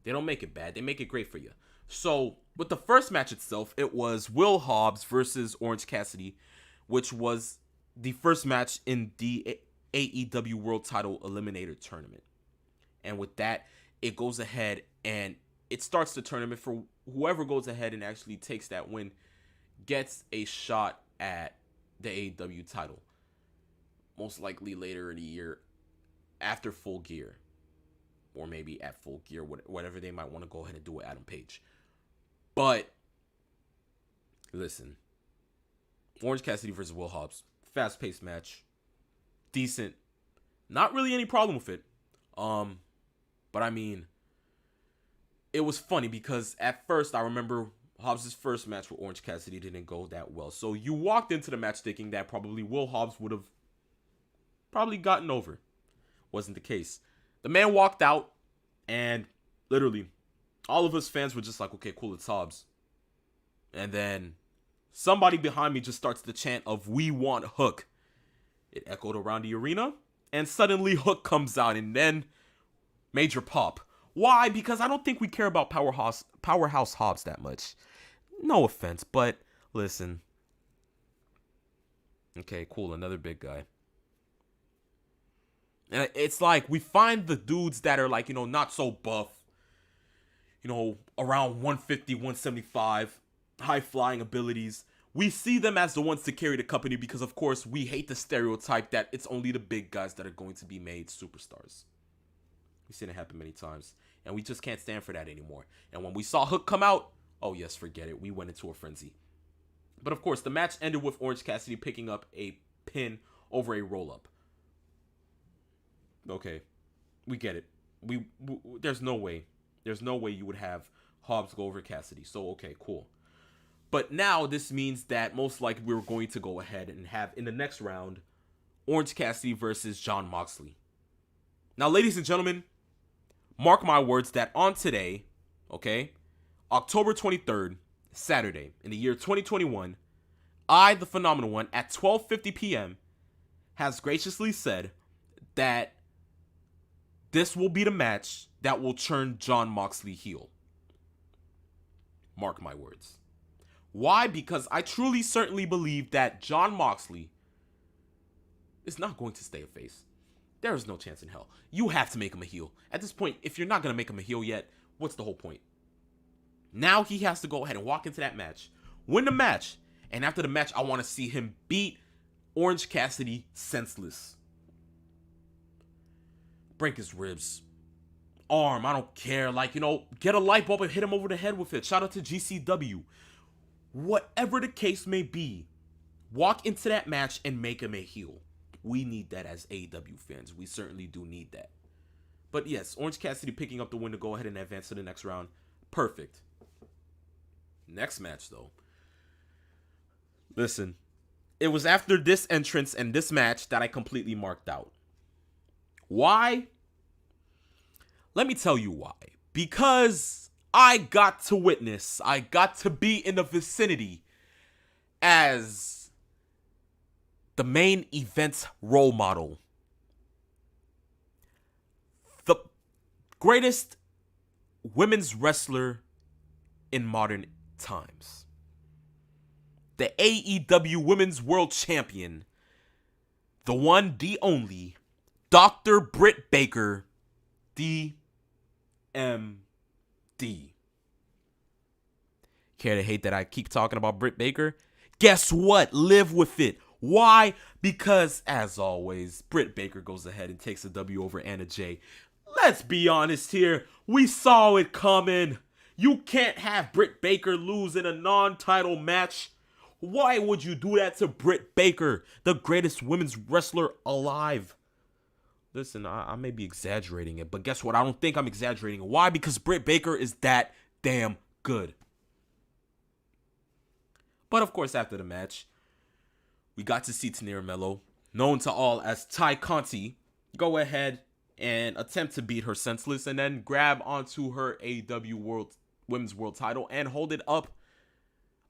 S2: They don't make it bad. They make it great for you. So, with the first match itself, it was Will Hobbs versus Orange Cassidy, which was the first match in the AEW World Title Eliminator Tournament. And with that, it goes ahead and it starts the tournament for whoever goes ahead and actually takes that win, gets a shot at the AEW title. Most likely later in the year after Full Gear. Or maybe at Full Gear, whatever they might want to go ahead and do with Adam Page. But, listen. Orange Cassidy versus Will Hobbs. Fast-paced match. Decent. Not really any problem with it. But I mean, it was funny because at first I remember Hobbs' first match with Orange Cassidy didn't go that well. So you walked into the match thinking that probably Will Hobbs would have probably gotten over. Wasn't the case. The man walked out and literally all of us fans were just like, okay, cool, it's Hobbs. And then somebody behind me just starts the chant of "We want Hook." It echoed around the arena and suddenly Hook comes out and then major pop. Why? Because I don't think we care about Powerhouse Hobbs that much. No offense, but listen. Okay, cool, another big guy. And it's like we find the dudes that are like, not so buff, around 150, 175, high flying abilities. We see them as the ones to carry the company because, of course, we hate the stereotype that it's only the big guys that are going to be made superstars. We've seen it happen many times. And we just can't stand for that anymore. And when we saw Hook come out, oh yes, forget it. We went into a frenzy. But of course, the match ended with Orange Cassidy picking up a pin over a roll up. Okay, we get it. There's no way. There's no way you would have Hobbs go over Cassidy. So okay, cool. But now this means that most likely we're going to go ahead and have in the next round Orange Cassidy versus Jon Moxley. Now, ladies and gentlemen, mark my words that on today, okay, October 23rd, Saturday, in the year 2021, I, the Phenomenal One, at 12:50 p.m., has graciously said that this will be the match that will turn Jon Moxley heel. Mark my words. Why? Because I truly, certainly believe that Jon Moxley is not going to stay a face. There is no chance in hell. You have to make him a heel. At this point, if you're not going to make him a heel yet, what's the whole point? Now he has to go ahead and walk into that match, win the match, and after the match, I want to see him beat Orange Cassidy senseless. Break his ribs. Arm, I don't care. Like, get a light bulb and hit him over the head with it. Shout out to GCW. Whatever the case may be, walk into that match and make him a heel. We need that as AEW fans. We certainly do need that. But yes, Orange Cassidy picking up the win to go ahead and advance to the next round. Perfect. Next match, though. Listen, it was after this entrance and this match that I completely marked out. Why? Let me tell you why. Because I got to witness, I got to be in the vicinity as the main event role model. The greatest women's wrestler in modern times. The AEW Women's World Champion. The one, the only, Dr. Britt Baker, DMD. Care to hate that I keep talking about Britt Baker? Guess what? Live with it. Why? Because, as always, Britt Baker goes ahead and takes a W over Anna Jay. Let's be honest here. We saw it coming. You can't have Britt Baker lose in a non-title match. Why would you do that to Britt Baker, the greatest women's wrestler alive? Listen, I may be exaggerating it, but guess what? I don't think I'm exaggerating it. Why? Because Britt Baker is that damn good. But of course, after the match, we got to see Tanira Mello, known to all as Ty Conti, go ahead and attempt to beat her senseless and then grab onto her AEW Women's World title and hold it up,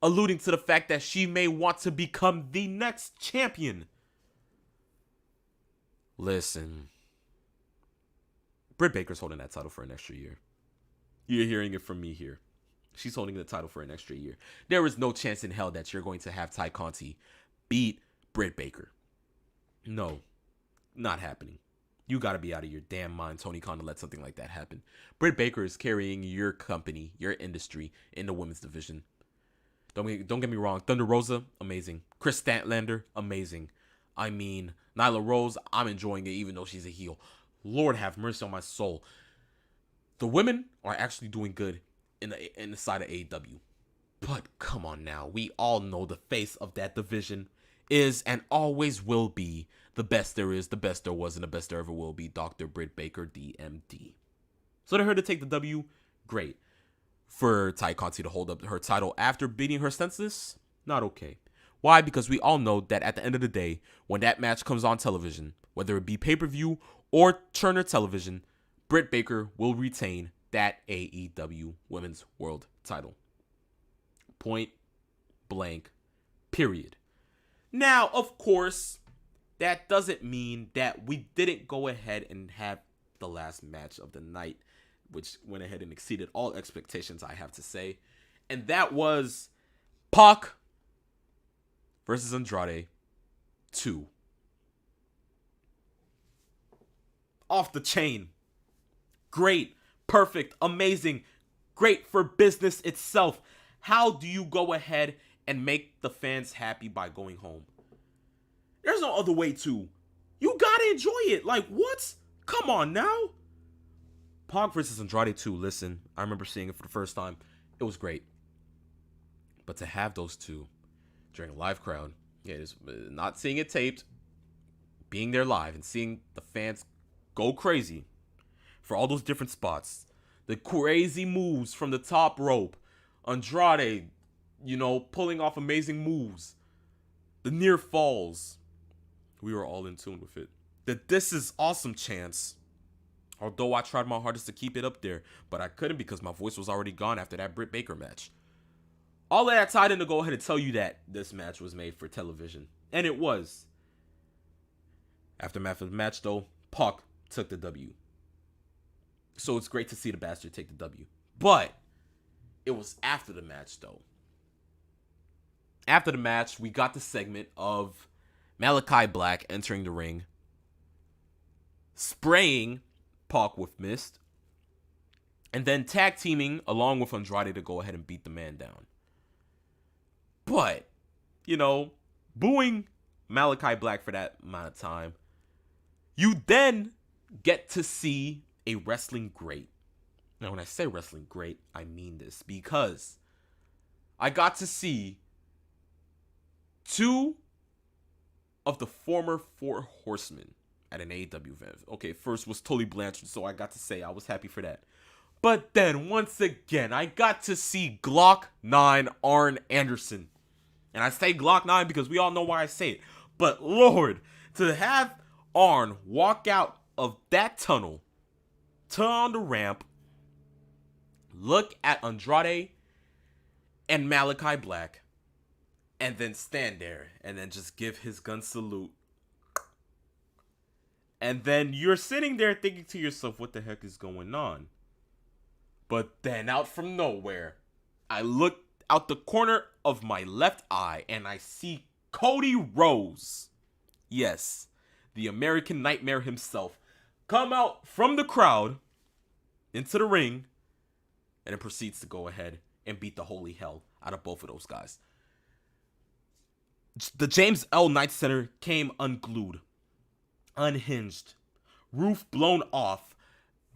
S2: alluding to the fact that she may want to become the next champion. Listen, Britt Baker's holding that title for an extra year. You're hearing it from me here. She's holding the title for an extra year. There is no chance in hell that you're going to have Ty Conti beat Britt Baker. No, not happening. You got to be out of your damn mind, Tony Khan, to let something like that happen. Britt Baker is carrying your company, your industry in the women's division. Don't get me wrong. Thunder Rosa, amazing. Chris Statlander, amazing. I mean, Nyla Rose, I'm enjoying it even though she's a heel. Lord have mercy on my soul. The women are actually doing good in the side of AEW. But come on now. We all know the face of that division is and always will be the best there is, the best there was, and the best there ever will be. Dr. Britt Baker, DMD. So to her to take the W, great. For Ty Conti to hold up her title after beating her senseless, not okay. Why? Because we all know that at the end of the day, when that match comes on television, whether it be pay-per-view or Turner Television, Britt Baker will retain that AEW Women's World title. Point blank, period. Now, of course, that doesn't mean that we didn't go ahead and have the last match of the night, which went ahead and exceeded all expectations, I have to say. And that was Pac versus Andrade 2. Off the chain. Great, perfect, amazing, great for business itself. How do you go ahead and make the fans happy by going home? There's no other way to. You gotta enjoy it. Like, what? Come on now. Pac versus Andrade 2, listen, I remember seeing it for the first time. It was great. But to have those two during a live crowd, yeah, not seeing it taped, being there live and seeing the fans go crazy for all those different spots, the crazy moves from the top rope, Andrade, pulling off amazing moves, the near falls, we were all in tune with it. The "This is awesome" chants, although I tried my hardest to keep it up there, but I couldn't because my voice was already gone after that Britt Baker match. All of that tied in to go ahead and tell you that this match was made for television. And it was. Aftermath of the match, though, Pac took the W. So it's great to see the bastard take the W. But it was after the match, though. After the match, we got the segment of Malachi Black entering the ring, spraying Pac with mist, and then tag teaming along with Andrade to go ahead and beat the man down. But, booing Malachi Black for that amount of time, you then get to see a wrestling great. Now, when I say wrestling great, I mean this, because I got to see two of the former Four Horsemen at an AEW event. Okay, first was Tully Blanchard, so I got to say I was happy for that. But then, once again, I got to see Glock 9 Arn Anderson. And I say Glock 9 because we all know why I say it. But Lord, to have Arn walk out of that tunnel, turn on the ramp, look at Andrade and Malachi Black, and then stand there and then just give his gun salute. And then you're sitting there thinking to yourself, what the heck is going on? But then out from nowhere, I look out the corner of my left eye and I see Cody Rhodes. Yes, the American Nightmare himself, come out from the crowd into the ring and then proceeds to go ahead and beat the holy hell out of both of those guys. The James L. Knight Center came unglued, unhinged, roof blown off.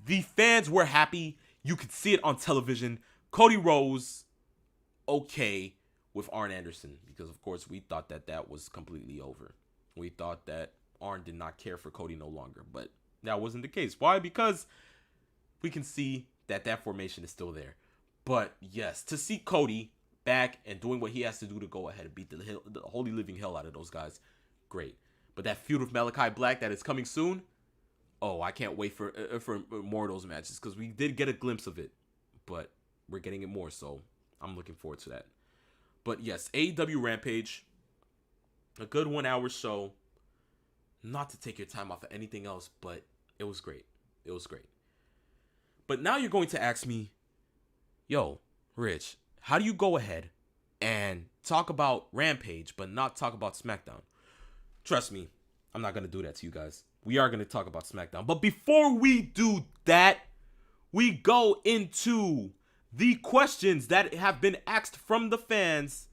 S2: The fans were happy. You could see it on television. Cody Rhodes, okay with Arn Anderson, because of course we thought that was completely over. We thought that Arn did not care for Cody no longer, but that wasn't the case. Why? Because we can see that formation is still there. But yes, to see Cody back and doing what he has to do to go ahead and beat the holy living hell out of those guys, great. But that feud with Malachi Black that is coming soon, oh, I can't wait for more of those matches, because we did get a glimpse of it, but we're getting it more, so I'm looking forward to that. But yes, AEW Rampage, a good 1 hour show. Not to take your time off of anything else, but it was great. It was great. But now you're going to ask me, yo, Rich, how do you go ahead and talk about Rampage but not talk about SmackDown? Trust me, I'm not going to do that to you guys. We are going to talk about SmackDown. But before we do that, we go into the questions that have been asked from the fans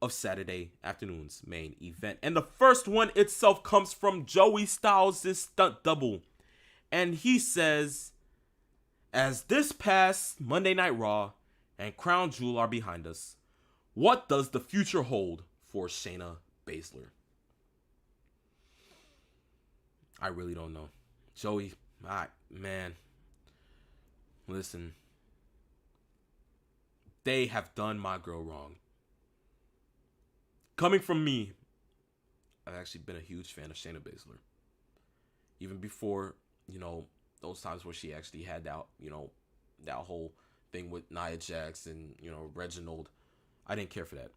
S2: of Saturday afternoon's main event. And the first one itself comes from Joey Styles' stunt double. And he says, as this past Monday Night Raw and Crown Jewel are behind us, what does the future hold for Shayna Baszler? I really don't know. Joey, man, listen. They have done my girl wrong. Coming from me, I've actually been a huge fan of Shayna Baszler. Even before, those times where she actually had that, that whole thing with Nia Jax and, Reginald. I didn't care for that.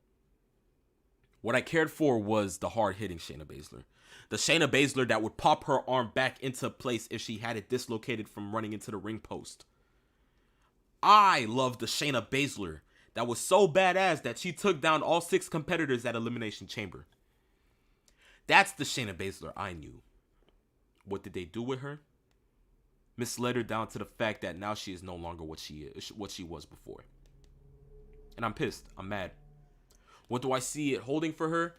S2: What I cared for was the hard-hitting Shayna Baszler. The Shayna Baszler that would pop her arm back into place if she had it dislocated from running into the ring post. I love the Shayna Baszler that was so badass that she took down all 6 competitors at Elimination Chamber. That's the Shayna Baszler I knew. What did they do with her? Misled her down to the fact that now she is no longer what she was before. And I'm pissed. I'm mad. What do I see it holding for her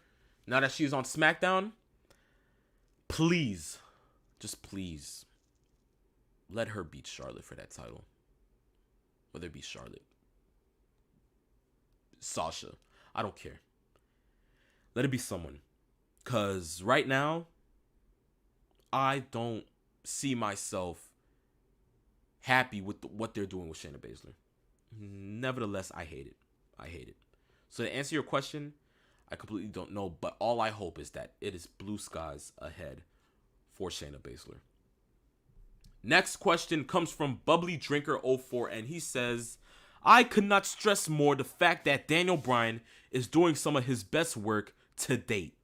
S2: now that she's on SmackDown? Please, just please, let her beat Charlotte for that title. Whether it be Charlotte, Sasha, I don't care. Let it be someone. Because right now, I don't see myself happy with what they're doing with Shayna Baszler. Nevertheless, I hate it. I hate it. So to answer your question, I completely don't know, but all I hope is that it is blue skies ahead for Shayna Baszler. Next question comes from Bubbly Drinker 04, and he says, I could not stress more the fact that Daniel Bryan is doing some of his best work to date.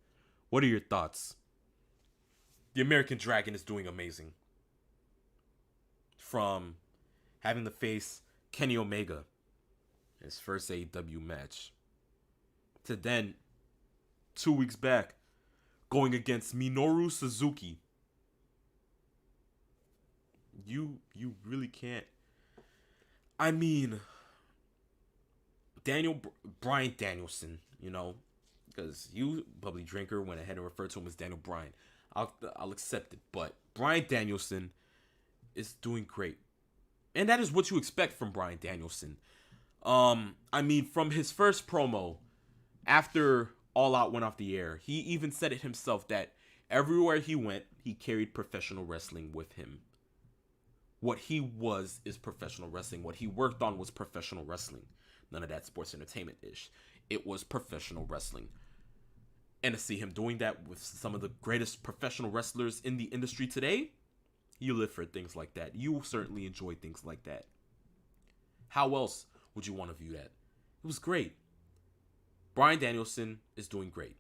S2: What are your thoughts? The American Dragon is doing amazing. From having to face Kenny Omega in his first AEW match, to then 2 weeks back going against Minoru Suzuki. You really can't. I mean, Bryan Danielson, because you, Bubbly Drinker, went ahead and referred to him as Daniel Bryan. I'll accept it, but Bryan Danielson is doing great, and that is what you expect from Bryan Danielson. I mean, from his first promo after All Out went off the air, he even said it himself that everywhere he went, he carried professional wrestling with him. What he was is professional wrestling. What he worked on was professional wrestling. None of that sports entertainment-ish. It was professional wrestling. And to see him doing that with some of the greatest professional wrestlers in the industry today, you live for things like that. You certainly enjoy things like that. How else would you want to view that? It was great. Bryan Danielson is doing great.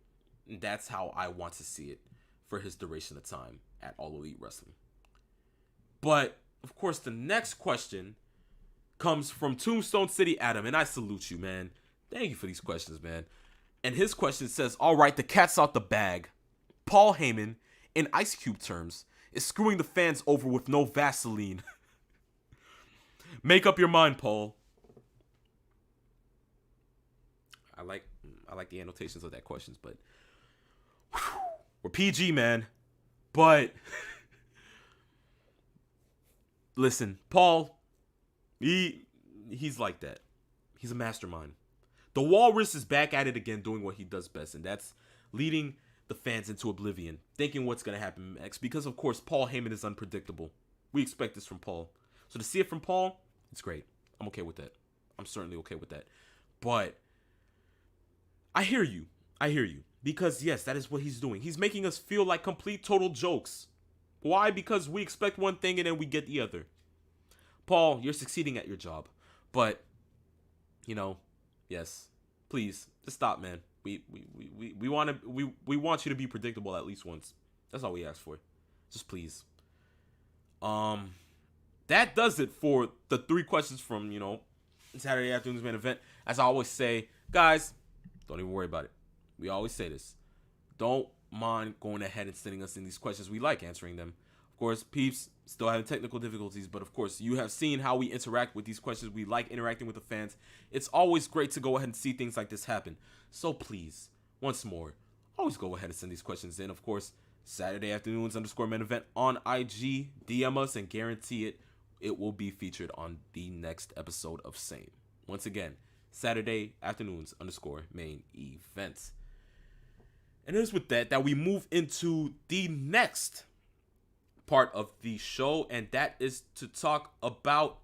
S2: And that's how I want to see it for his duration of time at All Elite Wrestling. But, of course, the next question comes from Tombstone City Adam, and I salute you, man. Thank you for these questions, man. And his question says, all right, the cat's out the bag. Paul Heyman, in Ice Cube terms, is screwing the fans over with no Vaseline. Make up your mind, Paul. I like the annotations of that questions, but we're PG, man. But listen, Paul, he's like that. He's a mastermind. The Walrus is back at it again, doing what he does best, and that's leading the fans into oblivion, thinking what's going to happen next, because, of course, Paul Heyman is unpredictable. We expect this from Paul. So to see it from Paul, it's great. I'm okay with that. I'm certainly okay with that. But I hear you. Because, yes, that is what he's doing. He's making us feel like complete, total jokes. Why? Because we expect one thing and then we get the other. Paul, you're succeeding at your job. But, yes, please, just stop, man. We want you to be predictable at least once. That's all we ask for. Just please. That does it for the 3 questions from, Saturday afternoon's main event. As I always say, guys, don't even worry about it. We always say this. Don't mind going ahead and sending us in these questions. We like answering them. Of course, peeps still having technical difficulties, but of course, you have seen how we interact with these questions. We like interacting with the fans. It's always great to go ahead and see things like this happen. So please, once more, always go ahead and send these questions in. Of course, Saturday afternoons _main event on IG. DM us and guarantee it will be featured on the next episode of same. Once again, Saturday afternoons _main event. And it is with that we move into the next part of the show, and that is to talk about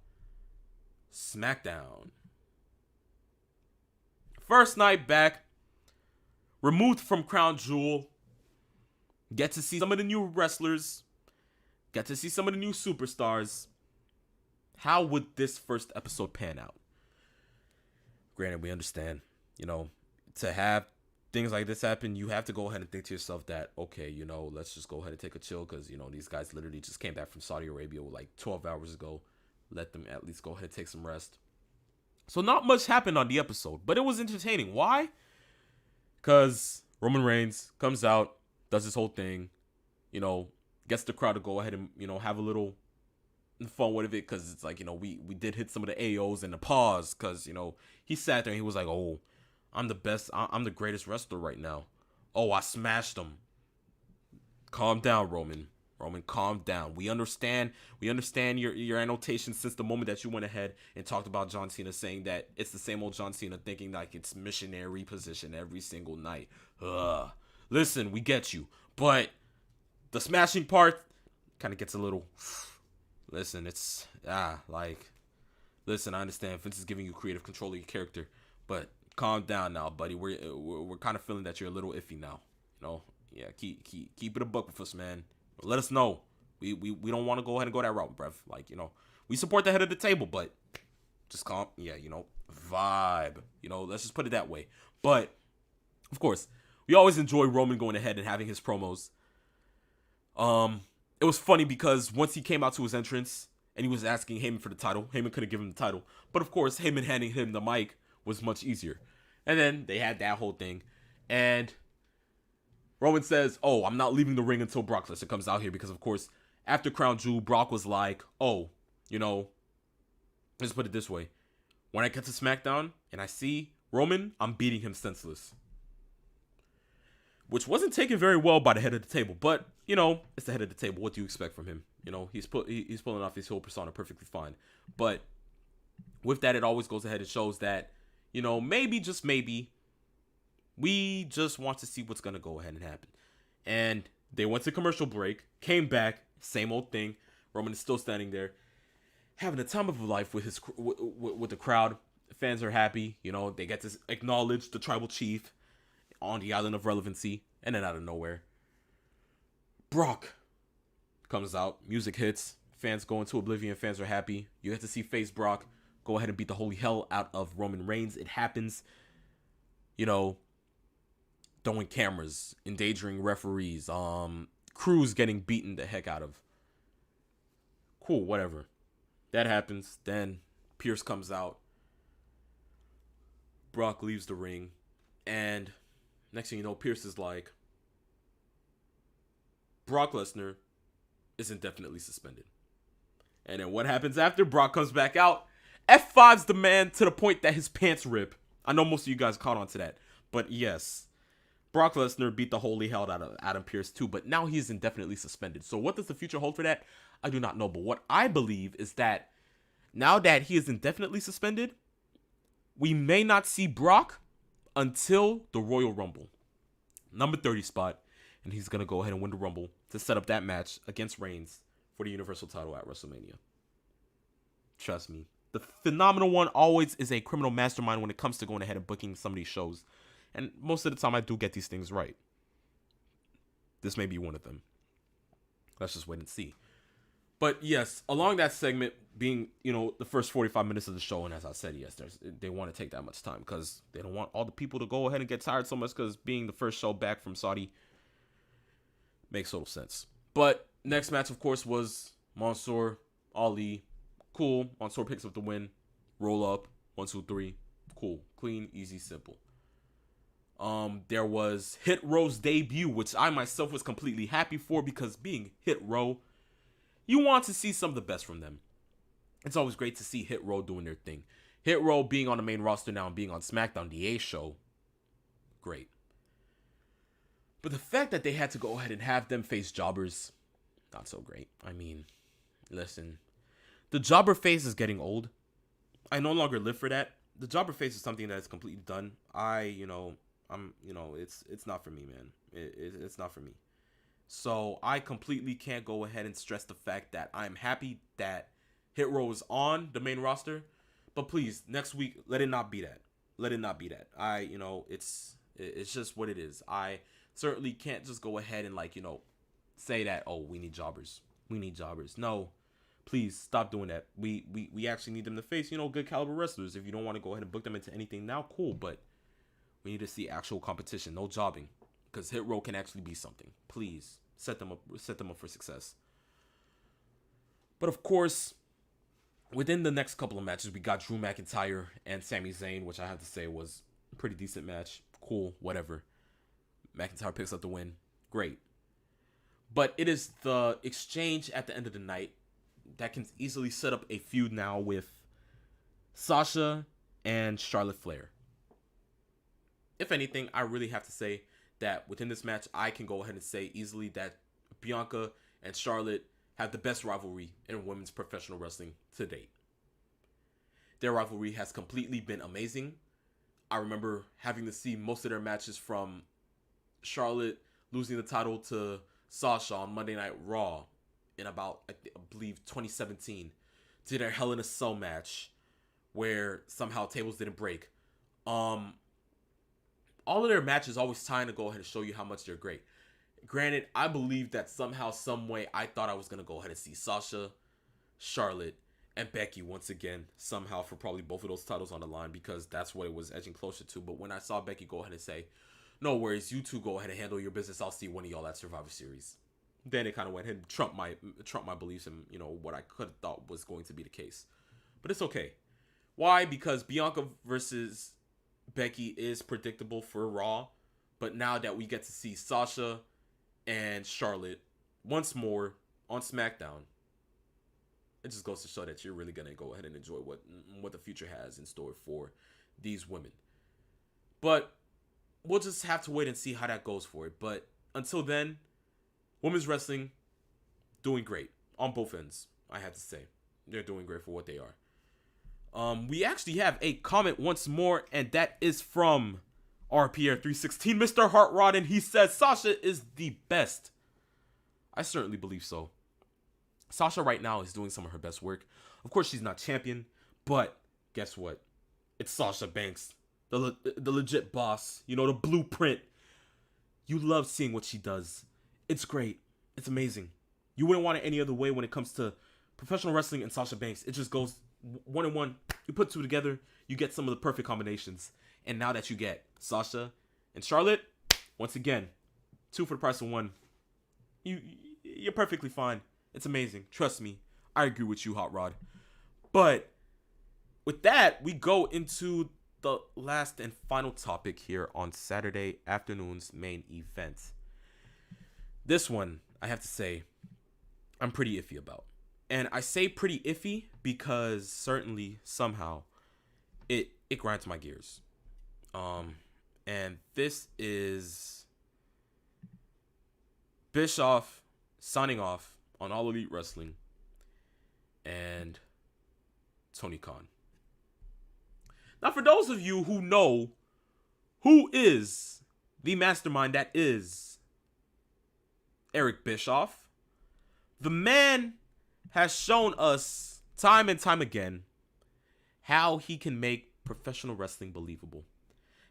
S2: SmackDown. First night back, removed from Crown Jewel, get to see some of the new wrestlers, get to see some of the new superstars. How would this first episode pan out? Granted, we understand, to have things like this happen, you have to go ahead and think to yourself that, okay, let's just go ahead and take a chill, because, these guys literally just came back from Saudi Arabia like 12 hours ago. Let them at least go ahead and take some rest. So not much happened on the episode, but it was entertaining. Why? Because Roman Reigns comes out, does this whole thing, gets the crowd to go ahead and, have a little fun with it, because it's like, we did hit some of the AOs and the pause, because, he sat there and he was like, oh, I'm the best, I'm the greatest wrestler right now. Oh, I smashed him. Calm down, Roman. Roman, calm down. We understand your annotation since the moment that you went ahead and talked about John Cena, saying that it's the same old John Cena, thinking like it's missionary position every single night. Listen, we get you. But the smashing part, kind of gets a little. Listen, it's listen. I understand Vince is giving you creative control of your character, but calm down now, buddy. We're kind of feeling that you're a little iffy now. Yeah. Keep it a buck with us, man. Let us know. We don't want to go ahead and go that route, bruv. We support the head of the table, but just calm. Yeah, vibe. Let's just put it that way. But of course, we always enjoy Roman going ahead and having his promos. It was funny because once he came out to his entrance and he was asking Heyman for the title, Heyman couldn't give him the title. But of course, Heyman handing him the mic was much easier. And then they had that whole thing. And Roman says, "Oh, I'm not leaving the ring until Brock Lesnar comes out here." Because of course, after Crown Jewel, Brock was like, "Oh, let's put it this way. When I get to SmackDown and I see Roman, I'm beating him senseless." Which wasn't taken very well by the head of the table. But, it's the head of the table. What do you expect from him? He's pulling off his whole persona perfectly fine. But with that, it always goes ahead and shows that, maybe, just maybe, we just want to see what's going to go ahead and happen. And they went to commercial break, came back, same old thing. Roman is still standing there, having a time of his life with the crowd. Fans are happy. They get to acknowledge the tribal chief on the island of relevancy. And then out of nowhere, Brock comes out. Music hits. Fans go into oblivion. Fans are happy. You get to see face Brock go ahead and beat the holy hell out of Roman Reigns. It happens. Throwing cameras, endangering referees, crews getting beaten the heck out of. Cool, whatever. That happens. Then Pierce comes out. Brock leaves the ring. And next thing you know, Pierce is like, Brock Lesnar is indefinitely suspended. And then what happens after? Brock comes back out. F5's the man to the point that his pants rip. I know most of you guys caught on to that. But yes, Brock Lesnar beat the holy hell out of Adam Pearce too. But now he's indefinitely suspended. So what does the future hold for that? I do not know. But what I believe is that now that he is indefinitely suspended, we may not see Brock until the Royal Rumble. Number 30 spot. And he's going to go ahead and win the Rumble to set up that match against Reigns for the Universal title at WrestleMania. Trust me. The phenomenal one always is a criminal mastermind when it comes to going ahead and booking some of these shows. And most of the time I do get these things right. This may be one of them. Let's just wait and see. But yes, along that segment being, the first 45 minutes of the show, and as I said, yes, they want to take that much time because they don't want all the people to go ahead and get tired so much because being the first show back from Saudi makes total sense. But next match, of course, was Mansoor, Ali. Cool. Mansoor picks up the win. Roll up. 1, 2, 3. Cool. Clean, easy, simple. There was Hit Row's debut, which I myself was completely happy for because being Hit Row, you want to see some of the best from them. It's always great to see Hit Row doing their thing. Hit Row being on the main roster now and being on SmackDown, the A show, great. But the fact that they had to go ahead and have them face jobbers, not so great. I mean, listen, the jobber face is getting old. I no longer live for that. The jobber face is something that is completely done. It's not for me, man. It's not for me. So I completely can't go ahead and stress the fact that I'm happy that Hit Row is on the main roster. But please, next week, let it not be that. Let it not be that. It's just what it is. I certainly can't just go ahead and say that, oh, we need jobbers. We need jobbers. No, please stop doing that. We actually need them to face, good caliber wrestlers. If you don't want to go ahead and book them into anything now, cool. But we need to see actual competition, no jobbing, because Hit Row can actually be something. Please set them up for success. But of course, within the next couple of matches, we got Drew McIntyre and Sami Zayn, which I have to say was a pretty decent match. Cool, whatever. McIntyre picks up the win. Great. But it is the exchange at the end of the night that can easily set up a feud now with Sasha and Charlotte Flair. If anything, I really have to say that within this match, I can go ahead and say easily that Bianca and Charlotte have the best rivalry in women's professional wrestling to date. Their rivalry has completely been amazing. I remember having to see most of their matches from Charlotte losing the title to Sasha on Monday Night Raw in about I believe 2017 did a Hell in a Cell match where somehow tables didn't break. Um, all of their matches always trying to go ahead and show you how much they're great. Granted, I believe that somehow, some way, I thought I was gonna go ahead and see Sasha, Charlotte, and Becky once again, somehow, for probably both of those titles on the line, because that's what it was edging closer to. But when I saw Becky go ahead and say, "No worries, you two go ahead and handle your business. I'll see one of y'all at Survivor Series," then it kind of went ahead and trumped my beliefs and what I could have thought was going to be the case. But it's okay. Why? Because Bianca versus Becky is predictable for Raw, but now that we get to see Sasha and Charlotte once more on SmackDown, it just goes to show that you're really gonna go ahead and enjoy what the future has in store for these women. But we'll just have to wait and see how that goes for it. But until then, women's wrestling doing great on both ends. I have to say, they're doing great for what they are. We actually have a comment once more, and that is from RPR316, Mr. Heartrod, and he says Sasha is the best. I certainly believe so. Sasha right now is doing some of her best work. Of course, she's not champion, but guess what? It's Sasha Banks, the legit boss. The blueprint. You love seeing what she does. It's great. It's amazing. You wouldn't want it any other way when it comes to professional wrestling and Sasha Banks. It just goes one and one. You put two together, you get some of the perfect combinations. And now that you get Sasha and Charlotte, once again, two for the price of one. You're perfectly fine. It's amazing. Trust me. I agree with you, Hot Rod. But with that, we go into the last and final topic here on Saturday afternoon's main event. This one, I have to say, I'm pretty iffy about. And I say pretty iffy because certainly, somehow, it grinds my gears. And this is Bischoff signing off on All Elite Wrestling and Tony Khan. Now, for those of you who know who is the mastermind that is Eric Bischoff, the man has shown us time and time again how he can make professional wrestling believable,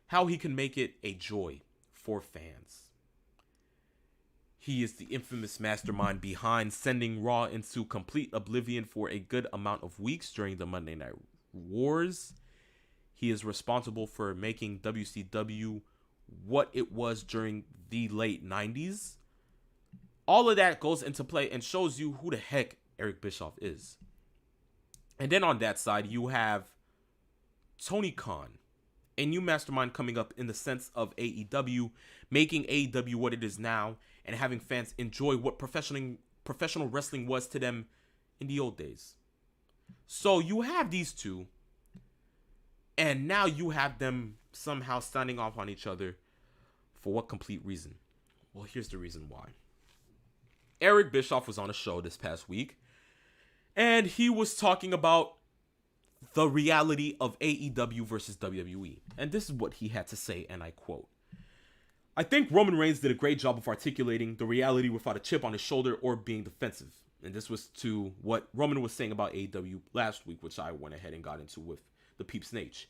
S2: how he can make it a joy for fans. He is the infamous mastermind behind sending Raw into complete oblivion for a good amount of weeks during the Monday Night Wars. He is responsible for making WCW what it was during the late 90s. All of that goes into play and shows you who the heck Eric Bischoff is. And then on that side, you have Tony Khan, a new mastermind coming up in the sense of AEW, making AEW what it is now, and having fans enjoy what professional wrestling was to them in the old days. So you have these two, and now you have them somehow standing off on each other. For what complete reason? Well, here's the reason why. Eric Bischoff was on a show this past week, and he was talking about the reality of AEW versus WWE. And this is what he had to say, and I quote, "I think Roman Reigns did a great job of articulating the reality without a chip on his shoulder or being defensive." And this was to what Roman was saying about AEW last week, which I went ahead and got into with the Peeps Nate.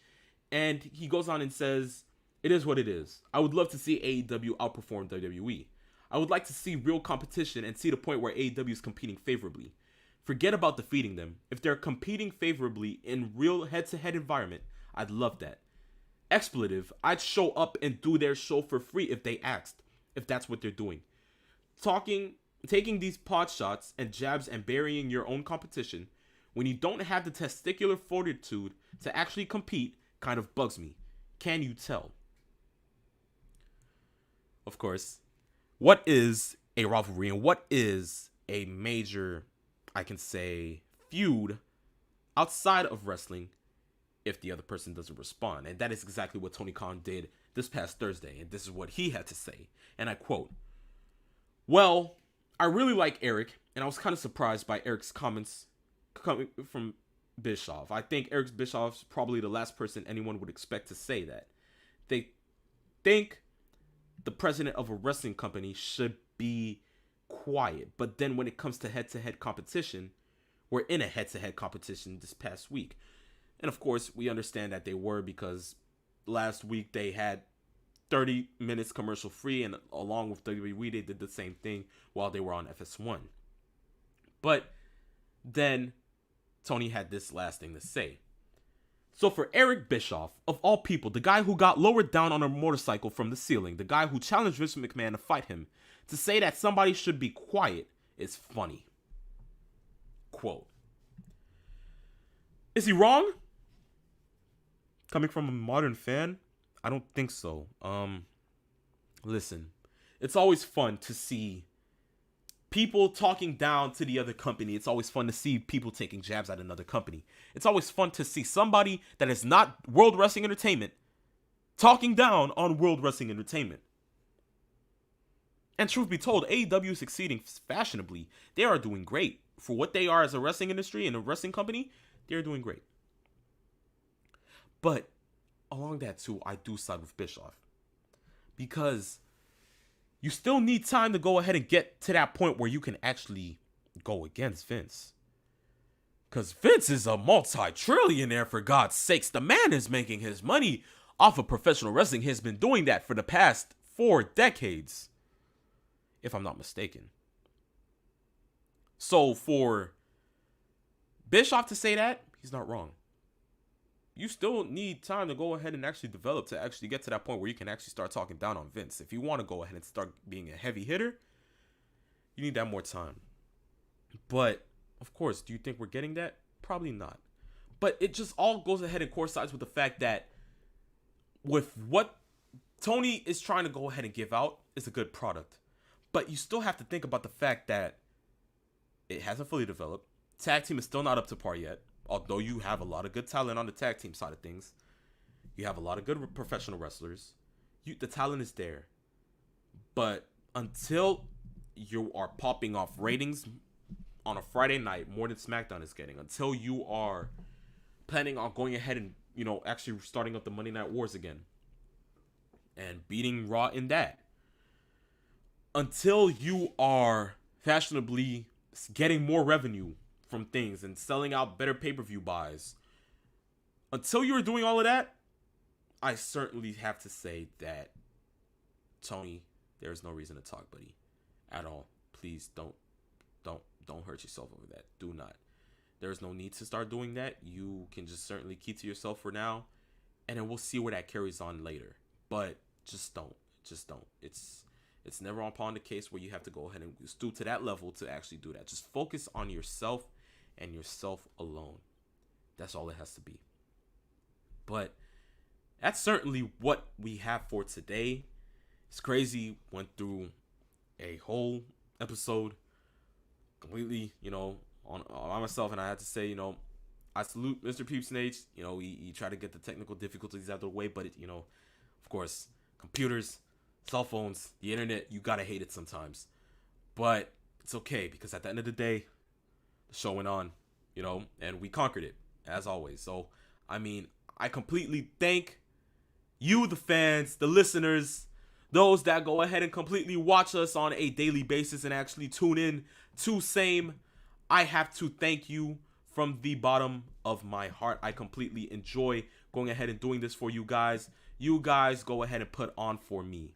S2: And he goes on and says, "It is what it is. I would love to see AEW outperform WWE. I would like to see real competition and see the point where AEW is competing favorably. Forget about defeating them. If they're competing favorably in real head-to-head environment, I'd love that. Expletive, I'd show up and do their show for free if they asked, if that's what they're doing. Taking these pot shots and jabs and burying your own competition when you don't have the testicular fortitude to actually compete kind of bugs me. Can you tell?" Of course, what is a rivalry and what is a major, I can say, feud outside of wrestling if the other person doesn't respond? And that is exactly what Tony Khan did this past Thursday. And this is what he had to say. And I quote, "Well, I really like Eric, and I was kind of surprised by Eric's comments coming from Bischoff. I think Eric Bischoff's probably the last person anyone would expect to say that. They think the president of a wrestling company should be quiet. But then when it comes to head-to-head competition, we're in a head-to-head competition this past week. And of course, we understand that they were, because last week they had 30 minutes commercial free, and along with WWE, they did the same thing while they were on FS1. But then Tony had this last thing to say. So for Eric Bischoff, of all people, the guy who got lowered down on a motorcycle from the ceiling, the guy who challenged Vince McMahon to fight him, to say that somebody should be quiet is funny. Quote. Is he wrong? Coming from a modern fan, I don't think so. Listen, it's always fun to see people talking down to the other company. It's always fun to see people taking jabs at another company. It's always fun to see somebody that is not World Wrestling Entertainment talking down on World Wrestling Entertainment. And truth be told, AEW is succeeding fashionably. They are doing great. For what they are as a wrestling industry and a wrestling company, they're doing great. But along that too, I do side with Bischoff. Because you still need time to go ahead and get to that point where you can actually go against Vince. Because Vince is a multi-trillionaire, for God's sakes. The man is making his money off of professional wrestling. He has been doing that for the past 4 decades, if I'm not mistaken. So for Bischoff to say that, he's not wrong. You still need time to go ahead and actually develop to actually get to that point where you can actually start talking down on Vince. If you want to go ahead and start being a heavy hitter, you need that more time. But, of course, do you think we're getting that? Probably not. But it just all goes ahead and coincides with the fact that with what Tony is trying to go ahead and give out is a good product. But you still have to think about the fact that it hasn't fully developed. Tag team is still not up to par yet. Although you have a lot of good talent on the tag team side of things. You have a lot of good professional wrestlers. The talent is there. But until you are popping off ratings on a Friday night more than SmackDown is getting, until you are planning on going ahead and, actually starting up the Monday Night Wars again and beating Raw in that, until you are fashionably getting more revenue from things and selling out better pay-per-view buys, until you're doing all of that, I certainly have to say that, Tony, there's no reason to talk, buddy, at all. Please don't hurt yourself over that. Do not. There's no need to start doing that. You can just certainly keep to yourself for now, and then we'll see where that carries on later. But just don't. It's never upon the case where you have to go ahead and stoop to that level to actually do that. Just focus on yourself and yourself alone. That's all it has to be. But that's certainly what we have for today. It's crazy. Went through a whole episode completely, on myself, and I had to say, I salute Mr. Peeps Nate. He tried to get the technical difficulties out of the way, but of course, computers, cell phones, the internet, you gotta hate it sometimes. But it's okay, because at the end of the day, the show went on, and we conquered it, as always. So, I completely thank you, the fans, the listeners, those that go ahead and completely watch us on a daily basis and actually tune in to Same. I have to thank you from the bottom of my heart. I completely enjoy going ahead and doing this for you guys. You guys go ahead and put on for me,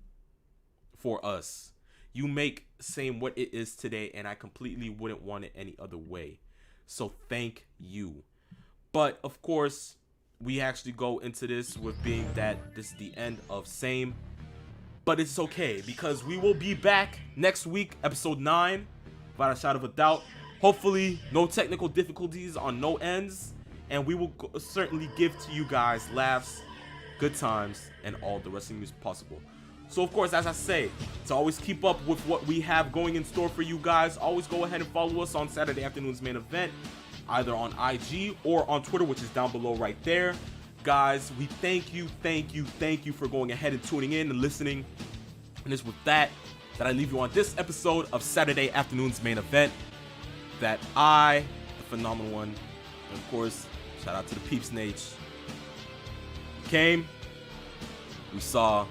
S2: for us. You make Same what it is today, and I completely wouldn't want it any other way. So thank you. But of course, we actually go into this with being that this is the end of Same. But it's okay, because we will be back next week, episode 9, without a shadow of a doubt. Hopefully, no technical difficulties on no ends, and we will certainly give to you guys laughs, good times, and all the wrestling news possible. So, of course, as I say, to always keep up with what we have going in store for you guys, always go ahead and follow us on Saturday afternoon's main event, either on IG or on Twitter, which is down below right there. Guys, we thank you for going ahead and tuning in and listening. And it's with that I leave you on this episode of Saturday afternoon's main event. That I, the phenomenal one, and of course, shout out to the Peeps Nate, came, we saw,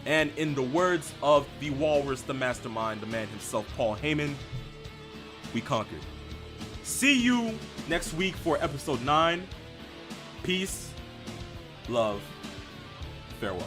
S2: And in the words of the Walrus, the mastermind, the man himself, Paul Heyman, we conquered. See you next week for episode 9. Peace, love, farewell.